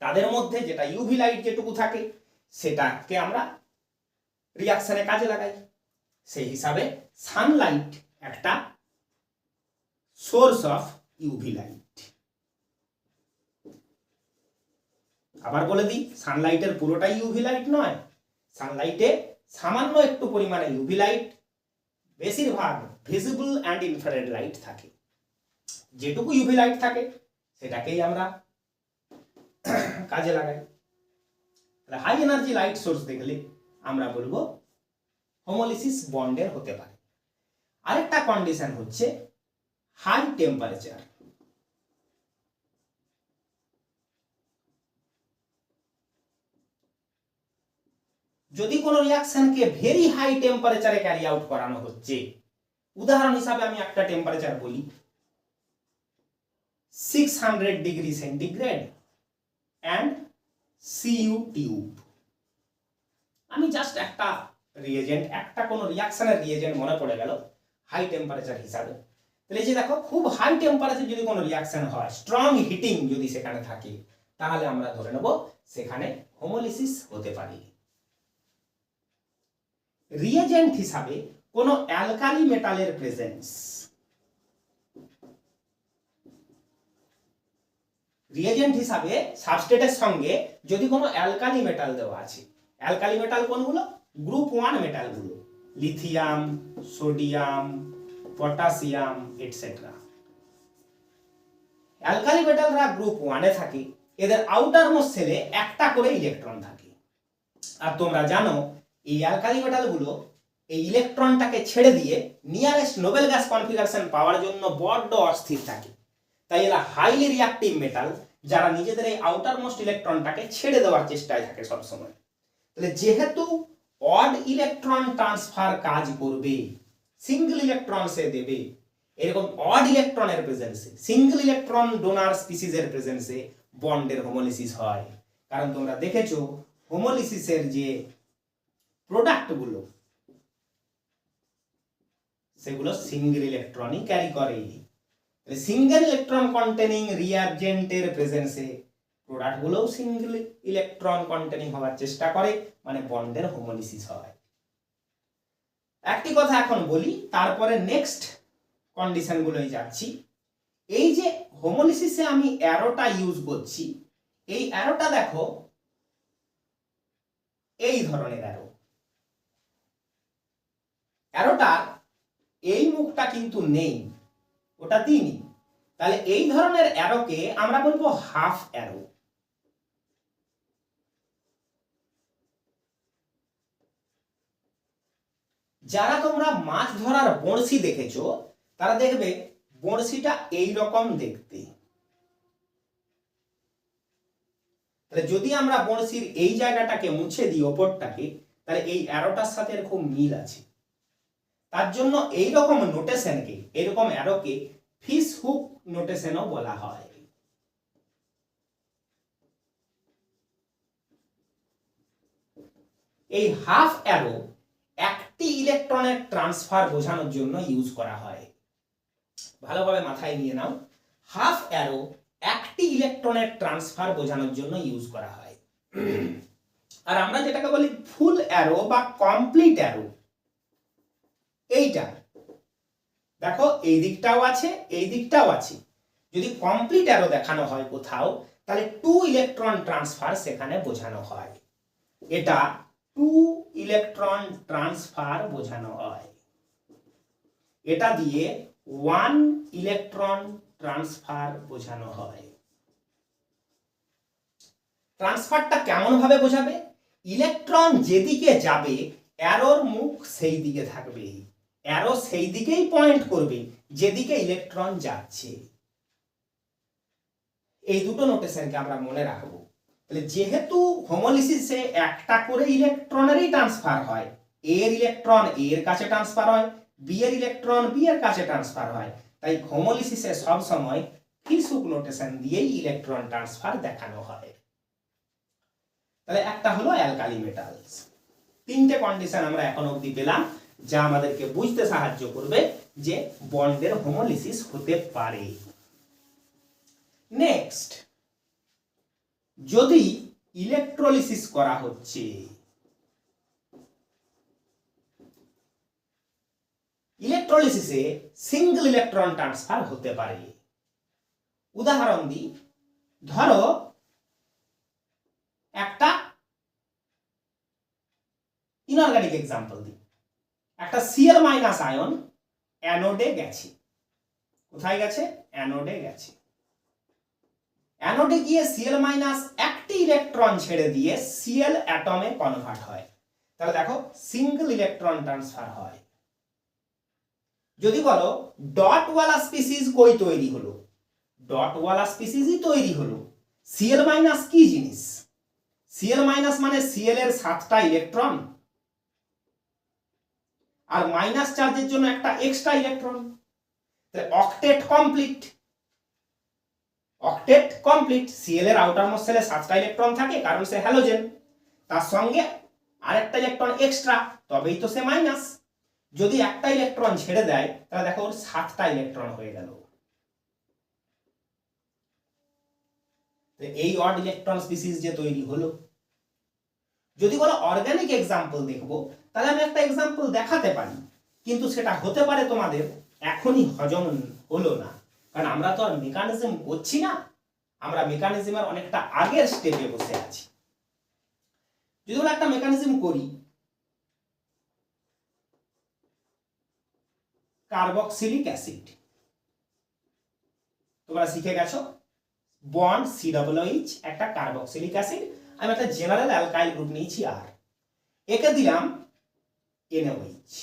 তাদের মধ্যে যেটা ইউভি লাইট যেটুকু থাকে সেটাকে আমরা রিয়াকশনে কাজে লাগাই। সেই হিসাবে সানলাইট একটা সোর্স অফ ইউভি লাইট। আবার বলে দিই, সানলাইটের পুরোটাই ইউভি লাইট নয়, সানলাইটে সামান্য একটু পরিমাণে ইউভি লাইট, বেশিরভাগ ভিজিবল অ্যান্ড ইনফ্রারেড লাইট থাকে। যেটুকু ইউভি লাইট থাকে সেটাকেই আমরা কাজে লাগাই। তাহলে হাই এনার্জি লাইট সোর্স দেখলে আমরা বলবো হোমোলিসিস বন্ডের হতে পারে। আরেকটা কন্ডিশন হচ্ছে হাই টেম্পারেচার। যদি কোনো রিয়াকশনকে ভেরি হাই টেম্পারেচারে ক্যারি আউট করানো হচ্ছে, উদাহরণ হিসাবে আমি একটা টেম্পারেচার বলি 600 degree centigrade and CU tube. আমি জাস্ট একটা রিয়েজেন্ট, একটা কোনো রিয়াকশনের রিয়েজেন্ট মনে পড়ে গেল হাই টেম্পারেচার হিসাবে। তাহলে যে দেখো খুব হাই টেম্পারেচার যদি কোনো রিয়াকশন হয়, স্ট্রং হিটিং যদি সেখানে থাকে, তাহলে আমরা ধরে নেব সেখানে হোমোলিসিস হতে পারে। রিয়েজেন্ট হিসাবে কোনো অ্যালকালি মেটালের প্রেজেন্স, রিয়েজেন্ট হিসাবে সাবস্ট্রেটের সঙ্গে যদি কোনো অ্যালকালি মেটাল দেওয়া আছে, অ্যালকালি মেটাল কোনগুলো? গ্রুপ 1 মেটালগুলো, lithium, sodium, potassium etcetera. Alkali মেটালরা গ্রুপ 1 এ থাকে, এদের আউটার মোস্ট সেলে একটা করে ইলেকট্রন থাকে। আর তোমরা জানো এই অ্যালকালি মেটালগুলো এই ইলেকট্রনটাকে ছেড়ে দিয়ে নিয়ারেস্ট নোবেল গ্যাস কনফিগারেশন পাওয়ার জন্য বড্ড অস্থির থাকে। তাই এরা হাইলি রিঅ্যাক্টিভ মেটাল, যারা নিজেদের এই আউটার মোস্ট ইলেকট্রনটাকে ছেড়ে দেওয়ার চেষ্টায় থাকে সবসময়। তাহলে যেহেতু অড ইলেকট্রন ট্রান্সফার কাজ করবে, সিঙ্গেল ইলেকট্রন সে দেবে, এরকম অড ইলেকট্রনের প্রেজেন্সে, সিঙ্গেল ইলেকট্রন ডোনার স্পিসিসের প্রেজেন্সে বন্ডের হোমোলিসিস হয়। কারণ তোমরা দেখেছো হোমোলিসিসের যে প্রোডাক্টগুলো সেগুলো সিঙ্গেল ইলেকট্রনই ক্যারি করে। সিঙ্গেল ইলেকট্রন কন্টেনিং রিঅ্যাজেন্টের প্রেজেন্সে প্রোডাক্টগুলোও সিঙ্গেল ইলেকট্রন কন্টেনিং হওয়ার চেষ্টা করে, মানে বন্ডের হোমোলিসিস হয়। একটি কথা এখন বলি, তারপরে নেক্সট কন্ডিশনগুলোই যাচ্ছি। এই যে হোমোলিসিসে আমি অ্যারোটা ইউজ করছি, এই অ্যারোটা দেখো এই ধরনের অ্যারো। অ্যারোটার এই মুখটা কিন্তু নেই, ওটা দিইনি। তাহলে এই ধরনের অ্যারোকে আমরা বলবো হাফ অ্যারো। যারা তোমরা মাছ ধরার বড়শি দেখেছো তারা দেখবে বড়শিটা এই রকম দেখতে। তাহলে যদি আমরা বড়শির এই জায়গাটাকে মুছে দিই, ওপরটাকে, তাহলে এই অ্যারোটার সাথে এর খুব মিল আছে। তার জন্য এই রকম নোটেশনকে, এরকম অ্যারোকে ফিশ হুক নোটেশনও বলা হয়। এই হাফ অ্যারো একটি ইলেকট্রনের ট্রান্সফার বোঝানোর জন্য ইউজ করা হয়। ভালোভাবে মাথায় নিয়ে নাও, হাফ অ্যারো একটি ইলেকট্রনের ট্রান্সফার বোঝানোর জন্য ইউজ করা হয়। আর আমরা যেটাকে বলি ফুল অ্যারো বা কমপ্লিট অ্যারো, এইটা দেখো এই দিকটাও আছে এই দিকটাও আছে। যদি কমপ্লিট অ্যারো দেখানো হয় কোথাও, তাহলে 2 ইলেকট্রন ট্রান্সফার সেখানে বোঝানো হয়। এটা 2 ইলেকট্রন ট্রান্সফার বোঝানো হয়। এটা দিয়ে 1 ইলেকট্রন ট্রান্সফার বোঝানো হয়। ট্রান্সফারটা কেমন ভাবে বোঝাবে? ইলেকট্রন যেদিকে যাবে অ্যারোর মুখ সেই দিকে থাকবে, অ্যারো সেই দিকেই পয়েন্ট করবে যেদিকে ইলেকট্রন যাচ্ছে। এই দুটো নোটেশনকে আমরা মনে রাখবো। তাহলে যেহেতু হোমোলিসিসে একটা করে ইলেকট্রনেরই ট্রান্সফার হয়, এ এর ইলেকট্রন এ এর কাছে ট্রান্সফার হয়, বি এর ইলেকট্রন বি এর কাছে ট্রান্সফার হয়, তাই হোমোলিসিসে সব সময় ফিসহুক নোটেশন দিয়েই ইলেকট্রন ট্রান্সফার দেখানো হয়। তাহলে একটা হলো অ্যালকালি মেটালস। তিনটে কন্ডিশন আমরা এখন অবধি পেলাম, যা আমাদেরকে বুঝতে সাহায্য করবে যে বন্ডের হোমোলিসিস হতে পারে। নেক্সট, যদি ইলেকট্রোলিসিস করা হচ্ছে, ইলেকট্রোলিসিসে সিঙ্গেল ইলেকট্রন ট্রান্সফার হতে পারে। উদাহরণ দিই, ধরো একটা ইনঅর্গানিক এক্সাম্পল দিই, একটা Cl মাইনাস আয়ন অ্যানোডে গেছে। কোথায় গেছে? অ্যানোডে গেছে। অ্যানোডে গিয়ে Cl মাইনাস একটি ইলেকট্রন ছেড়ে দিয়ে Cl অ্যাটমে কনভার্ট হয়। তাহলে দেখো সিঙ্গেল ইলেকট্রন ট্রান্সফার হয়। যদি বলো ডটওয়ালা স্পিসিস কই তৈরি হলো, ডটওয়ালা স্পিসিসই তৈরি হলো। Cl মাইনাস কি জিনিস? Cl মাইনাস মানে Cl এর 7টা ইলেকট্রন আর মাইনাস চার্জের জন্য একটা এক্সট্রা ইলেকট্রন। তাহলে octet complete, octet complete. Cl এর আউটারমোস্ট সেলে 7টা ইলেকট্রন থাকে কারণ সে হ্যালোজেন, তার সঙ্গে আরেকটা ইলেকট্রন এক্সট্রা, তবেই তো সে মাইনাস। যদি একটা ইলেকট্রন ছেড়ে দেয় তাহলে দেখো ওর 7টা ইলেকট্রন হয়ে গেল। এই অড ইলেকট্রন স্পিসিস যে তৈরি হলো। যদি বলো অর্গানিক এক্সাম্পল দেখবো, তাহলে আমি একটা এক্সাম্পল দেখাতে পারি, কিন্তু সেটা হতে পারে তোমাদের এখনই হজম হলো না, কারণ আমরা তো আর মেকানিজম করছি না, আমরা মেকানিজমের অনেকটা আগের স্টেপে বসে আছি। যদি বলো একটা মেকানিজম করি, কার্বক্সিলিক অ্যাসিড, তোমরা শিখে গেছো বন্ড COOH একটা কার্বক্সিলিক অ্যাসিড, আমি একটা জেনারেল অ্যালকাইল গ্রুপ নিয়েছি আর একে দিলাম NaOH।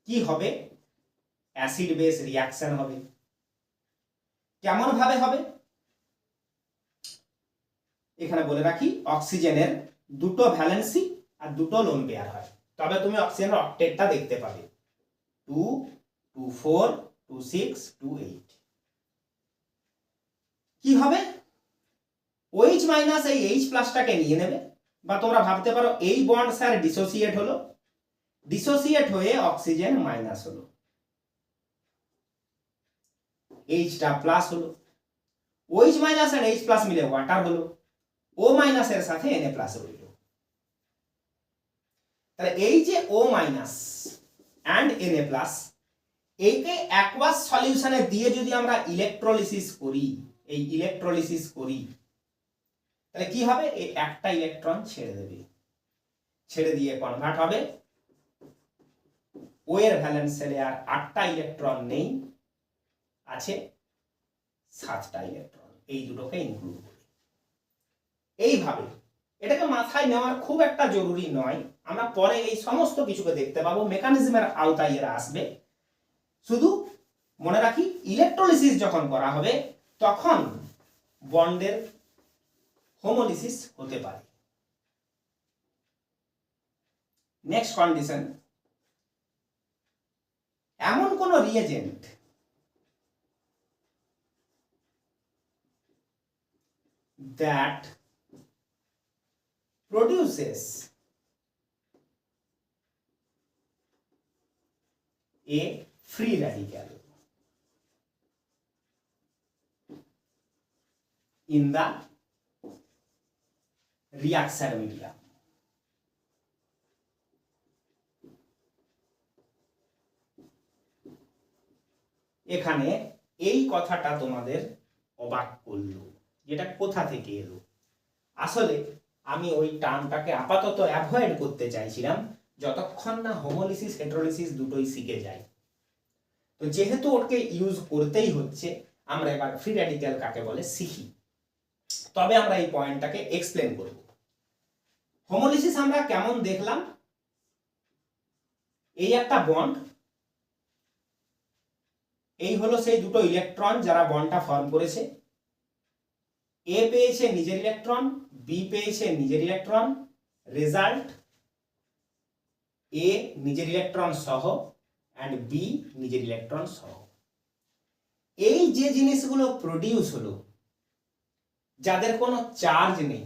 কি হবে? অ্যাসিড বেস রিঅ্যাকশন হবে। কেমন ভাবে হবে? এখানে বলে রাখি, অক্সিজেনের দুটো ভ্যালেন্সি আর দুটো লোন পেয়ার হয়, তবে তুমি অক্সিজেনের অক্টেটটা দেখতে পাবে 2 2 4 2 6 2 8। কি হবে? OH মাইনাস এই H প্লাসটাকে নিয়ে নেবে, বা তোমরা ভাবতে পারো এই বন্ড স্যার ডিসোসিয়েট হলো, ডিসোসিয়েট হয়ে অক্সিজেন মাইনাস হলো, Hটা প্লাস হলো, OH মাইনাস আর H প্লাস মিলে ওয়াটার হলো, O মাইনাস এর সাথে Na প্লাস রইল। তাহলে এই যে O minus and Na plus, এইকে অ্যাকুয়াস সলিউশনে দিয়ে যদি আমরা ইলেকট্রোলিসিস করি, এই ইলেকট্রোলিসিস করি, তাহলে কি হবে? এই একটা ইলেকট্রন ছেড়ে দেবে, ছেড়ে দিয়ে কনভার্ট হবে। ও এর ভ্যালেন্স সেলে আর 8টা ইলেকট্রন নেই, আছে 7টা ইলেকট্রন, এই দুটোকে ইনক্লুড করে। এইভাবে এটাকে মাথায় নেওয়ার খুব একটা জরুরি নয়, আমরা পরে এই সমস্ত কিছুকে দেখতে পাবো, মেকানিজমের আওতায় এরা আসবে। শুধু মনে রাখি, ইলেকট্রোলিসিস যখন করা হবে তখন বন্ডের হোমোলিসিস হতে পারে। নেক্সট কন্ডিশন, এমন কোন reagent that produces a free radical in the reaction media. এখানে এই কথাটা তোমাদের অবাক করলো, যেটা কোথা থেকে এলো। আসলে আমি ওই টার্মটাকে আপাতত অ্যাভয়েড করতে চাইছিলাম যতক্ষণ না হোমোলিসিস হেটেরোলিসিস দুটোই শিখে যায়। তো যেহেতু ওকে ইউজ করতেই হচ্ছে, আমরা এবার ফ্রি র্যাডিক্যাল কাকে বলে শিখি, তবে আমরা এই পয়েন্টটাকে এক্সপ্লেন করব। হোমোলিসিস আমরা কেমন দেখলাম, এই একটা বন্ড, এই হলো সেই দুটো ইলেকট্রন যারা বন্ডটা ফর্ম করেছে। এ পেয়েছে নিজের ইলেকট্রন, বি পেয়েছে নিজের ইলেকট্রন, রেজাল্ট এ নিজের ইলেকট্রন সহ অ্যান্ড বি নিজের ইলেকট্রন সহ। এই যে জিনিসগুলো প্রডিউস হলো, যাদের কোনো চার্জ নেই,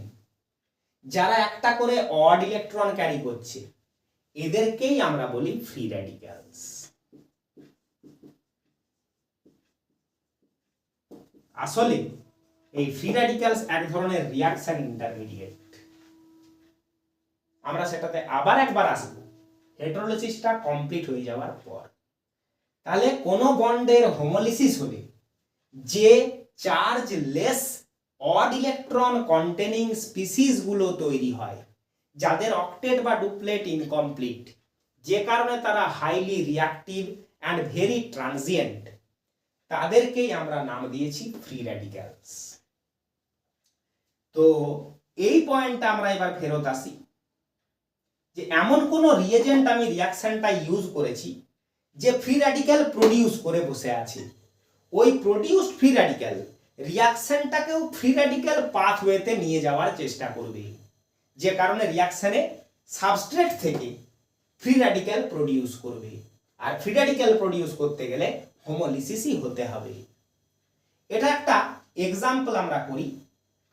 যারা একটা করে অড ইলেকট্রন ক্যারি করছে, এদেরকেই আমরা বলি ফ্রি র্যাডিক্যালস। আসলে এই ফ্রি র্যাডিক্যালস এক ধরনের রিঅ্যাকশন ইন্টারমিডিয়েট। আমরা সেটাতে আবার একবার আসব হেটেরোলিসিসটা কমপ্লিট হয়ে যাওয়ার পর। তাহলে কোন বন্ডের হোমোলিসিস হলে যে charge less odd electron containing species গুলো তৈরি হয়, যাদের অক্টেট বা ডুপ্লেট ইনকমপ্লিট, যে কারণে তারা highly reactive and very transient, তাদেরকেই আমরা নাম দিয়েছি ফ্রি র্যাডিক্যালস। তো এই পয়েন্টটা আমরা এবার ফেরত আসি যে এমন কোন রিয়েজেন্ট আমি রিঅ্যাকশনটা ইউজ করেছি যে ফ্রি র্যাডিক্যাল প্রডিউস করে বসে আছে, ওই প্রডিউসড ফ্রি র্যাডিক্যাল রিঅ্যাকশনটাকেও ফ্রি র্যাডিক্যাল পাথওয়েতে নিয়ে যাওয়ার চেষ্টা করবে, যে কারণে রিঅ্যাকশনে সাবস্ট্রেট থেকে ফ্রি র্যাডিক্যাল প্রডিউস করবে। আর ফ্রি র্যাডিক্যাল প্রডিউস করতে গেলে হোমোলিসিসই হতে হবে। এটা একটা এক্সাম্পল আমরা করি,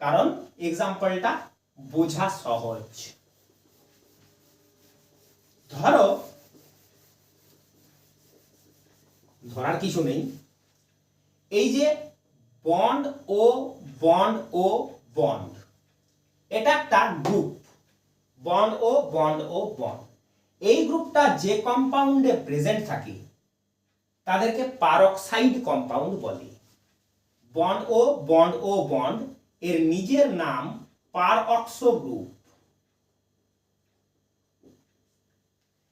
কারণ এক্সাম্পলটা বোঝা সহজ। ধরার কিছু নেই, এই যে বন্ড ও বন্ড ও বন্ড, এটা একটা গ্রুপ, বন্ড ও বন্ড ও বন্ড। এই গ্রুপটা যে কম্পাউন্ডে প্রেজেন্ট থাকে তাদেরকে পারক্সাইড কম্পাউন্ড বলে। বন্ড ও বন্ড ও বন্ড এর নিজের নাম পারঅক্সো গ্রুপ।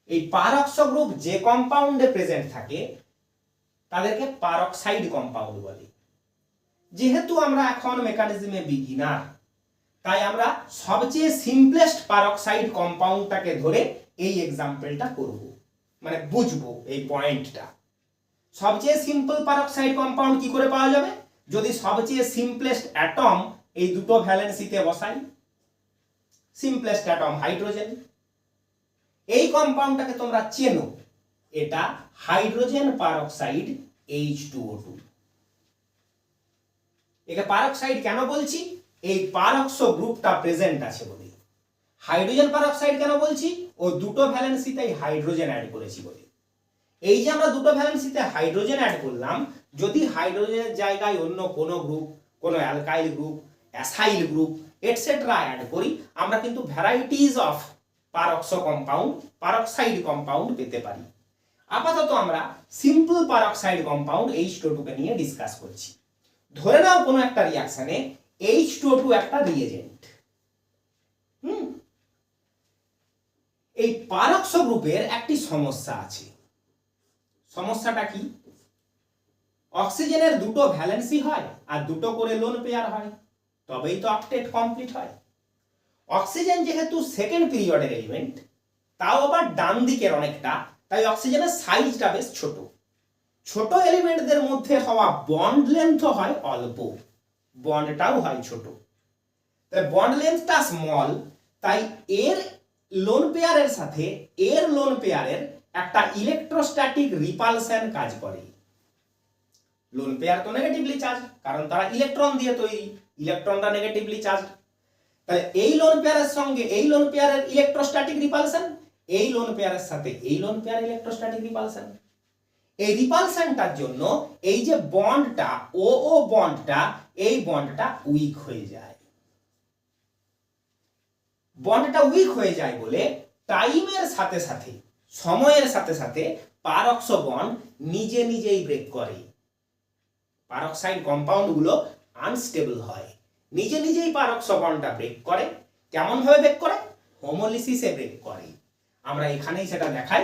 এই পারঅক্সো গ্রুপ যে কম্পাউন্ডে প্রেজেন্ট থাকে তাদেরকে পারক্সাইড কম্পাউন্ড বলে। যেহেতু আমরা এখন মেকানিজমে বিগিনার, তাই আমরা সবচেয়ে সিম্পলেস্ট পারক্সাইড কম্পাউন্ডটাকে ধরে এই এক্সাম্পলটা করব, মানে বুঝবো এই পয়েন্টটা। সবচেয়ে সিম্পল পারক্সাইড কম্পাউন্ড কি করে পাওয়া যাবে? যদি সবচেয়ে সিম্পলেস্ট অ্যাটম এই দুটো ভ্যালেন্সিতে বসাই, সিম্পলেস্ট অ্যাটম হাইড্রোজেন। এই কম্পাউন্ডটাকে তোমরা চেনো, এটা হাইড্রোজেন পারক্সাইড H2O2। একে পারক্সাইড কেন বলছি? এই পারক্সো গ্রুপটা প্রেজেন্ট আছে বলে। হাইড্রোজেন পারক্সাইড কেন বলছি? ও দুটো ভ্যালেন্সিতে হাইড্রোজেন অ্যাড করেছি বলে। এই যে আমরা দুটো ভ্যালেন্সিতে হাইড্রোজেন অ্যাড করলাম, যদি হাইড্রোজেনের জায়গায় অন্য কোনো গ্রুপ, কোনো alkyl group, acyl group etcetera add করি, আমরা কিন্তু varieties of peroxo compound, peroxide compound পেতে পারি। আপাতত আমরা সিম্পল পারক্সাইড কম্পাউন্ড H2O2 কে নিয়ে ডিসকাস করছি। ধরে নাও কোনো একটা রিঅ্যাকশনে H2O2 একটা রিয়েজেন্ট। এই পারক্সো গ্রুপের একটি সমস্যা আছে। সমস্যাটা কি? অক্সিজেনের দুটো ভ্যালেন্সি হয় আর দুটো করে লোন পেয়ার হয়, তবেই তো অক্টেট কমপ্লিট হয়। অক্সিজেন যেহেতু সেকেন্ড পিরিয়ডের এলিমেন্ট, তাও আবার ডান দিকের অনেকটা, তাই অক্সিজেনের সাইজটা বেশ ছোট। ছোট এলিমেন্টদের মধ্যে হওয়া বন্ড লেন্থও হয় অল্প, বন্ডটাও হয় ছোট। তাই বন্ড লেন্থটা স্মল, তাই এর লোন পেয়ারের সাথে এর লোন পেয়ারের একটা ইলেকট্রোস্ট্যাটিক রিপালশন কাজ করে। লোন পেয়ার তো নেগেটিভলি চার্জ, কারণ তারা ইলেকট্রন দিয়ে তৈরি, ইলেকট্রনটা নেগেটিভলি চার্জ। তাহলে এই লোন পেয়ারের সঙ্গে এই লোন পেয়ারের ইলেকট্রোস্ট্যাটিক রিপালশন, এই লোন পেয়ারের সাথে এই লোন পেয়ার ইলেকট্রোস্ট্যাটিক রিপালশন। এই রিপালশনটার জন্য এই যে বন্ডটা ও ও বন্ডটা, এই বন্ডটা উইক হয়ে যায়। বন্ডটা উইক হয়ে যায় বলে টাইমের সাথে সাথে, সময়ের সাথে সাথে পারক্সো বন্ড নিজে নিজেই ব্রেক করে। পারক্সাইড কম্পাউন্ড গুলো আনস্টেবল হয়, নিজে নিজেই পারক্সো বন্ডটা ব্রেক করে। কেমন ভাবে ব্রেক করে? হোমোলিসিসে ব্রেক করে। আমরা এখানেই সেটা দেখাই।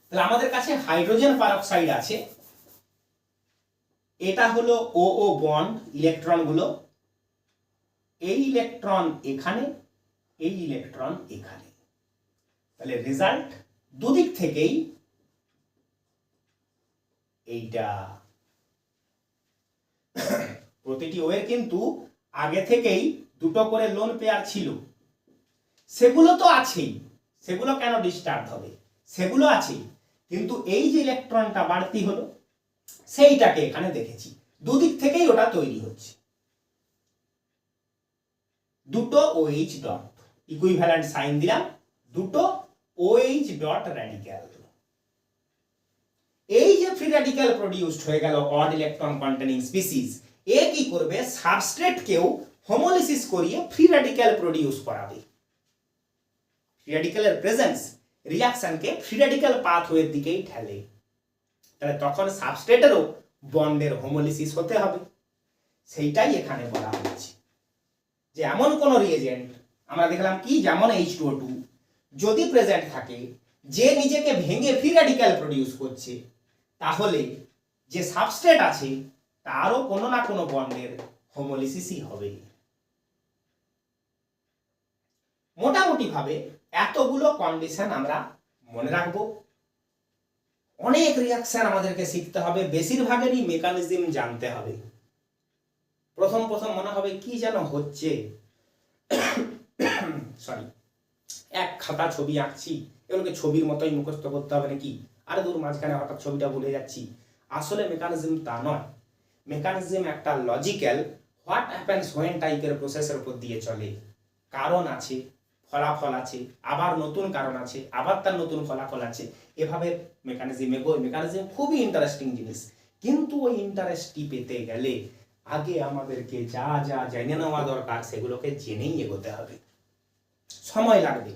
তাহলে আমাদের কাছে হাইড্রোজেন পারক্সাইড আছে, এটা হলো ও ও বন্ড, ইলেকট্রন গুলো, এই ইলেকট্রন এখানে, এই ইলেকট্রন এখানে। তাহলে রেজাল্ট দুদিক থেকেই এইটা। প্রতিটি ও এর কিন্তু আগে থেকেই দুটো করে লোন পেয়ার ছিল, সেগুলো তো আছেই, সেগুলো কেন ডিস্টার্ব হবে? সেগুলো আছেই, কিন্তু এই যে ইলেকট্রনটা বাড়তি হলো সেইটাকে এখানে দেখেছি, দুদিক থেকেই ওটা তৈরি হচ্ছে। দুটো OH ডট, ইকুইভ্যালেন্ট সাইন দিলাম, দুটো OH ডট র্যাডিক্যাল। এই যে ফ্রি র্যাডিক্যাল প্রডিউসড হয়ে গেল অড ইলেকট্রন কন্টেনিং স্পিসিস, এ কি করবে? সাবস্ট্রেটকেও হোমোলিসিস করিয়ে ফ্রি র্যাডিক্যাল প্রডিউস করাবে। ফ্রি র্যাডিক্যালের প্রেজেন্স রিঅ্যাকশনকে ফ্রি র্যাডিক্যাল পাথওয়ের দিকেই ঠেলে। তাহলে তখন সাবস্ট্রেটেরও বন্ডের হোমোলিসিস হতে হবে। সেইটাই এখানে বলা হচ্ছে যে এমন কোন রিএজেন্ট আমরা দেখলাম কি, যেমন H2O2 যদি প্রেজেন্ট থাকে, যে নিজেকে ভেঙে ফ্রি র্যাডিক্যাল প্রডিউস করছে, তাহলে যে সাবস্ট্রেট আছে তারও কোনো না কোনো বন্ডের হোমোলিসিসই হবে। মোটামুটি ভাবে এতগুলো কন্ডিশন আমরা মনে রাখবো। অনেক রিঅ্যাকশন আমাদেরকে শিখতে হবে, বেশিরভাগেরই মেকানিজম জানতে হবে। প্রথম প্রথম মনে হবে কি যেন হচ্ছে, সরি, এক খাতা ছবি আঁকছি, এগুলোকে ছবির মতোই মুখস্থ করতে হবে নাকি, আরে দূর মাঝখানে হঠাৎ ছবিটা ভুলে যাচ্ছি। আসলে মেকানিজম তা নয়। মেকানিজম একটা লজিক্যাল হোয়াট হ্যাপেন্স হোয়েন টাইপের প্রসেসের উপর দিয়ে চলে। কারণ আছে, ফলাফল আছে, আবার নতুন কারণ আছে, আবার তার নতুন ফলাফল আছে, এভাবে মেকানিজম এগোয়। মেকানিজম খুবই ইন্টারেস্টিং জিনিস, কিন্তু ওই ইন্টারেস্টটি পেতে গেলে আগে আমাদেরকে যা যা জেনে নেওয়া দরকার সেগুলোকে জেনেই এগোতে হবে। সময় লাগবে।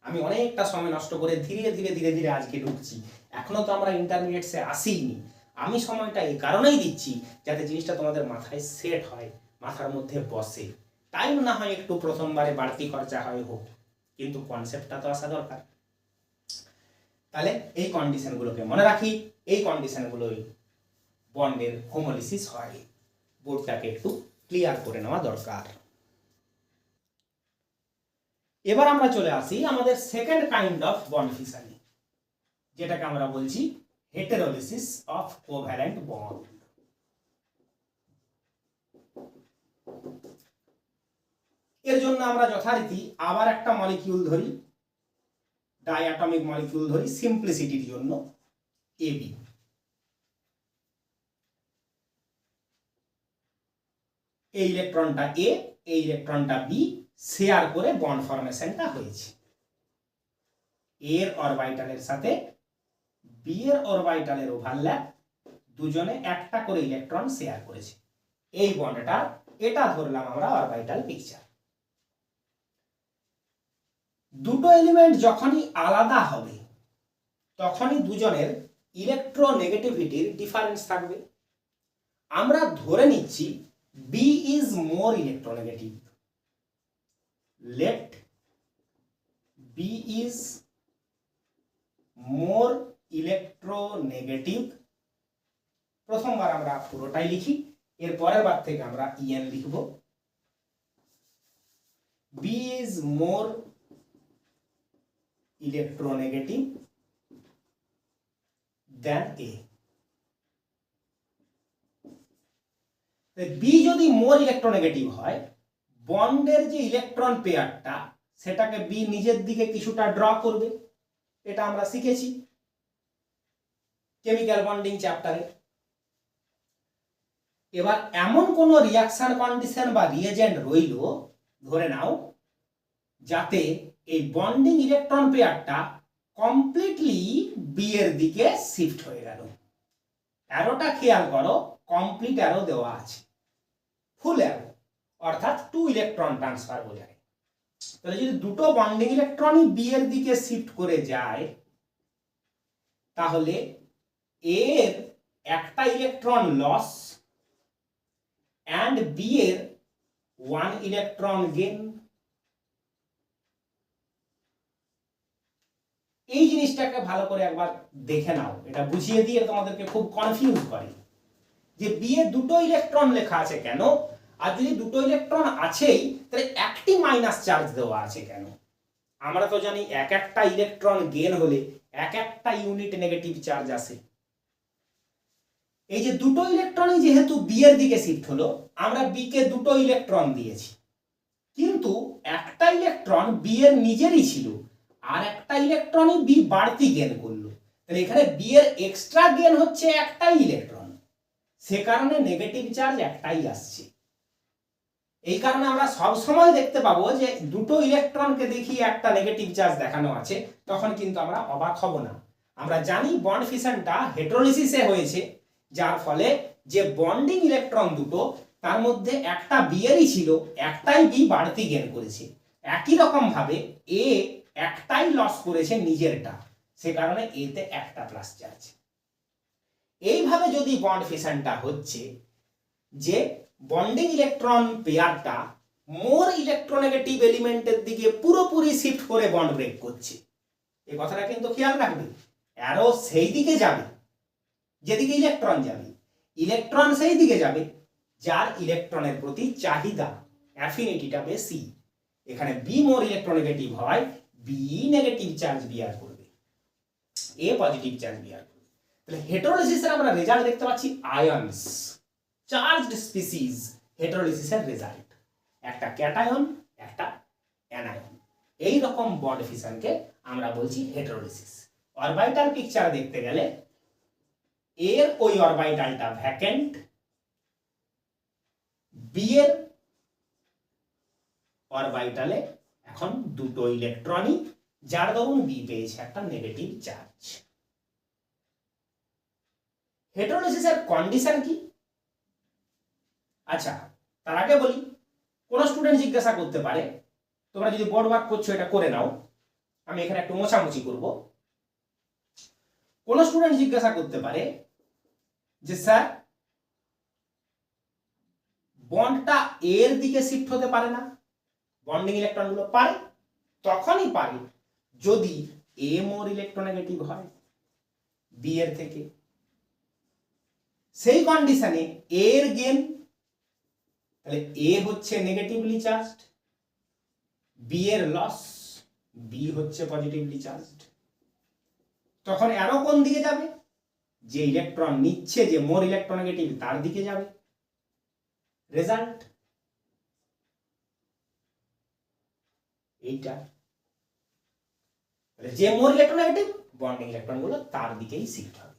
আমি অনেকটা সময় নষ্ট করে ধীরে ধীরে ধীরে ধীরে আজকে ঢুকছি, এখনো তো আমরা ইন্টারমিডিয়েটসে আসিনি। আমি সময়টা এই কারণেই দিচ্ছি যাতে জিনিসটা তোমাদের মাথায় সেট হয়, মাথার মধ্যে বসে। টাইম না হয় একটু প্রথমবারে বাড়তি খরচা হয় হোক, কিন্তু কনসেপ্টটা তো আসা দরকার। তাহলে এই কন্ডিশনগুলোকে মনে রাখি, এই কন্ডিশনগুলোই বন্ডের হোমোলিসিস হয়। বোর্ডটাকে একটু ক্লিয়ার করে নেওয়া দরকার। এবার আমরা চলে আসি আমাদের second kind of bond fishery, যেটাকে আমরা বলছি হেটেরোলিসিস অফ কোভ্যালেন্ট বন্ড। এর জন্য আমরা যথারীতি আবার একটা মলিকিউল ধরি, ডাইঅ্যাটমিক মলিকিউল ধরি সিম্পলিসিটির জন্য, AB। এই ইলেকট্রনটা A, এই ইলেকট্রনটা B শেয়ার করে বন্ড ফরমেশনটা হয়েছে। এর অরবিটালের সাথে B এর অরবিটালের ওভারল্যাপ, দুজনে একটা করে ইলেকট্রন শেয়ার করেছে। এই বন্ডটা, এটা ধরলাম আমরা অরবিটাল পিকচার। দুটো এলিমেন্ট যখনই আলাদা হবে তখনই দুজনের ইলেকট্রোনেগেটিভিটির ডিফারেন্স থাকবে। আমরা ধরে নিচ্ছি B is more electronegative. Let B is more electronegative। প্রথমবার আমরা পুরোটাই লিখি, এর পরের বার থেকে আমরা EN লিখব। B is more electronegative than A। B যদি মোর ইলেকট্রোনেগেটিভ হয়, বন্ডের যে ইলেকট্রন পেয়ারটা সেটাকে বি নিজের দিকে কিছুটা ড্র করবে। এটা আমরা শিখেছি কেমিক্যাল বন্ডিং চ্যাপ্টারে। এবার এমন কোন রিঅ্যাকশন কন্ডিশন বা রিএজেন্ট রইল ধরে নাও যাতে এই বন্ডিং ইলেকট্রন পেয়ারটা কমপ্লিটলি বি এর দিকে শিফট হয়ে গেল। অ্যারোটা খেয়াল করো, কমপ্লিট অ্যারো দেওয়া আছে, ফুল অ্যারো, অর্থাৎ 2 ইলেকট্রন ট্রান্সফার বোঝায়। তাহলে যদি দুটো বন্ডিং ইলেকট্রনই বি এর দিকে শিফট করে যায়, তাহলে এর একটা ইলেকট্রন লস অ্যান্ড বি এর 1 ইলেকট্রন গেইন। এই জিনিসটাকে ভালো করে একবার দেখে নাও, এটা বুঝিয়ে দিয়ে তোমাদেরকে খুব কনফিউজ করে যে বি এর দুটো ইলেকট্রন লেখা আছে কেন, আর যদি দুটো ইলেকট্রন আছেই তাহলে একটি মাইনাস চার্জ দেওয়া আছে কেন। আমরা তো জানি এক একটা ইলেকট্রন গেইন হলে এক একটা ইউনিট নেগেটিভ চার্জ আসে। এই যে দুটো ইলেকট্রনই যেহেতু বি এর দিকে শিফট হলো, আমরা বি কে দুটো ইলেকট্রন দিয়েছি, কিন্তু একটা ইলেকট্রন বি এর নিজেরই ছিল, আর একটা ইলেকট্রনই বি বাড়তি গেইন করলো। তাহলে এখানে বি এর এক্সট্রা গেইন হচ্ছে একটাই ইলেকট্রন, সে কারণে নেগেটিভ চার্জ একটাই আসছে। এই কারণে আমরা সব সময় দেখতে পাবো যে দুটো ইলেকট্রনকে দেখিয়ে একটা নেগেটিভ চার্জ দেখানো আছে, তখন কিন্তু আমরা অবাক হব না। আমরা জানি বন্ড ফিশনটা হেটেরোলিসিসে হয়েছে, যার ফলে যে বন্ডিং ইলেকট্রন দুটো তার মধ্যে একটা বি এরই ছিল, একটাই বি বাড়তি গেইন করেছে। একই রকম ভাবে এ একটাই লস করেছে নিজেরটা, সে কারণে এতে একটা প্লাস চার্জ। এইভাবে যদি বন্ড ফিশনটা হচ্ছে যে বন্ডিং ইলেকট্রন পেয়ারটা মোর ইলেকট্রোনেগেটিভ এলিমেন্টের দিকে পুরোপুরি শিফট করে বন্ড ব্রেক করছে, এই কথাটা কিন্তু খেয়াল রাখবে। অ্যারো সেই দিকে যাবে যেদিকে ইলেকট্রন যাবে, ইলেকট্রন সেই দিকে যাবে যার ইলেকট্রনের প্রতি চাহিদা, অ্যাফিনিটিটা বেশি। এখানে বি মোর ইলেকট্রোনেগেটিভ হয়, বি নেগেটিভ চার্জ বিয়ার করবে, এ পজিটিভ চার্জ বিয়ার করবে। তাহলে হেটেরোলিসিসের আমরা রেজাল্ট দেখতে পাচ্ছি আয়নস, চার্জড স্পিসিস হেটেরোলিসিসের রেজাল্ট, একটা ক্যাটায়ন একটা অ্যানায়ন। এই রকম বন্ড ফিশনকে আমরা বলছি হেটেরোলিসিস। অরবিটাল পিকচার দেখতে গেলে এর ওই অরবিটালটা ভ্যাকেন্ট, বি এর অরবিটালে এখন দুটো ইলেকট্রনই, যার দরুন বি পেয়েছে একটা নেগেটিভ চার্জ। হেটেরোলিসিসের কন্ডিশন কি? আচ্ছা, তার আগে বলি, কোন স্টুডেন্ট জিজ্ঞাসা করতে পারে, তোমরা যদি বোর্ড ওয়ার্ক করছো এটা করে নাও, আমি এখানে একটু মোছামুছি করব। কোন স্টুডেন্ট জিজ্ঞাসা করতে পারে যে স্যার বন্ডটা এর দিকে শিফট হতে পারে না? বন্ডিং ইলেকট্রনগুলো পারে, তখনই পারে যদি এ মোর ইলেকট্রোনেগেটিভ হয় বি এর থেকে। সেই কন্ডিশনে এর গেইন, তাহলে এ হচ্ছে নেগেটিভলি চার্জড, বি এর লস, বি হচ্ছে পজিটিভলি চার্জড। তখন অ্যারো কোন দিকে যাবে? যে ইলেকট্রন নিচ্ছে, যে মোর ইলেকট্রোনেগেটিভ, তার দিকে যাবে। রেজাল্ট এইটা, যে মোর ইলেকট্রোনেগেটিভ বন্ডিং ইলেকট্রনগুলো তার দিকেই শিফট হবে।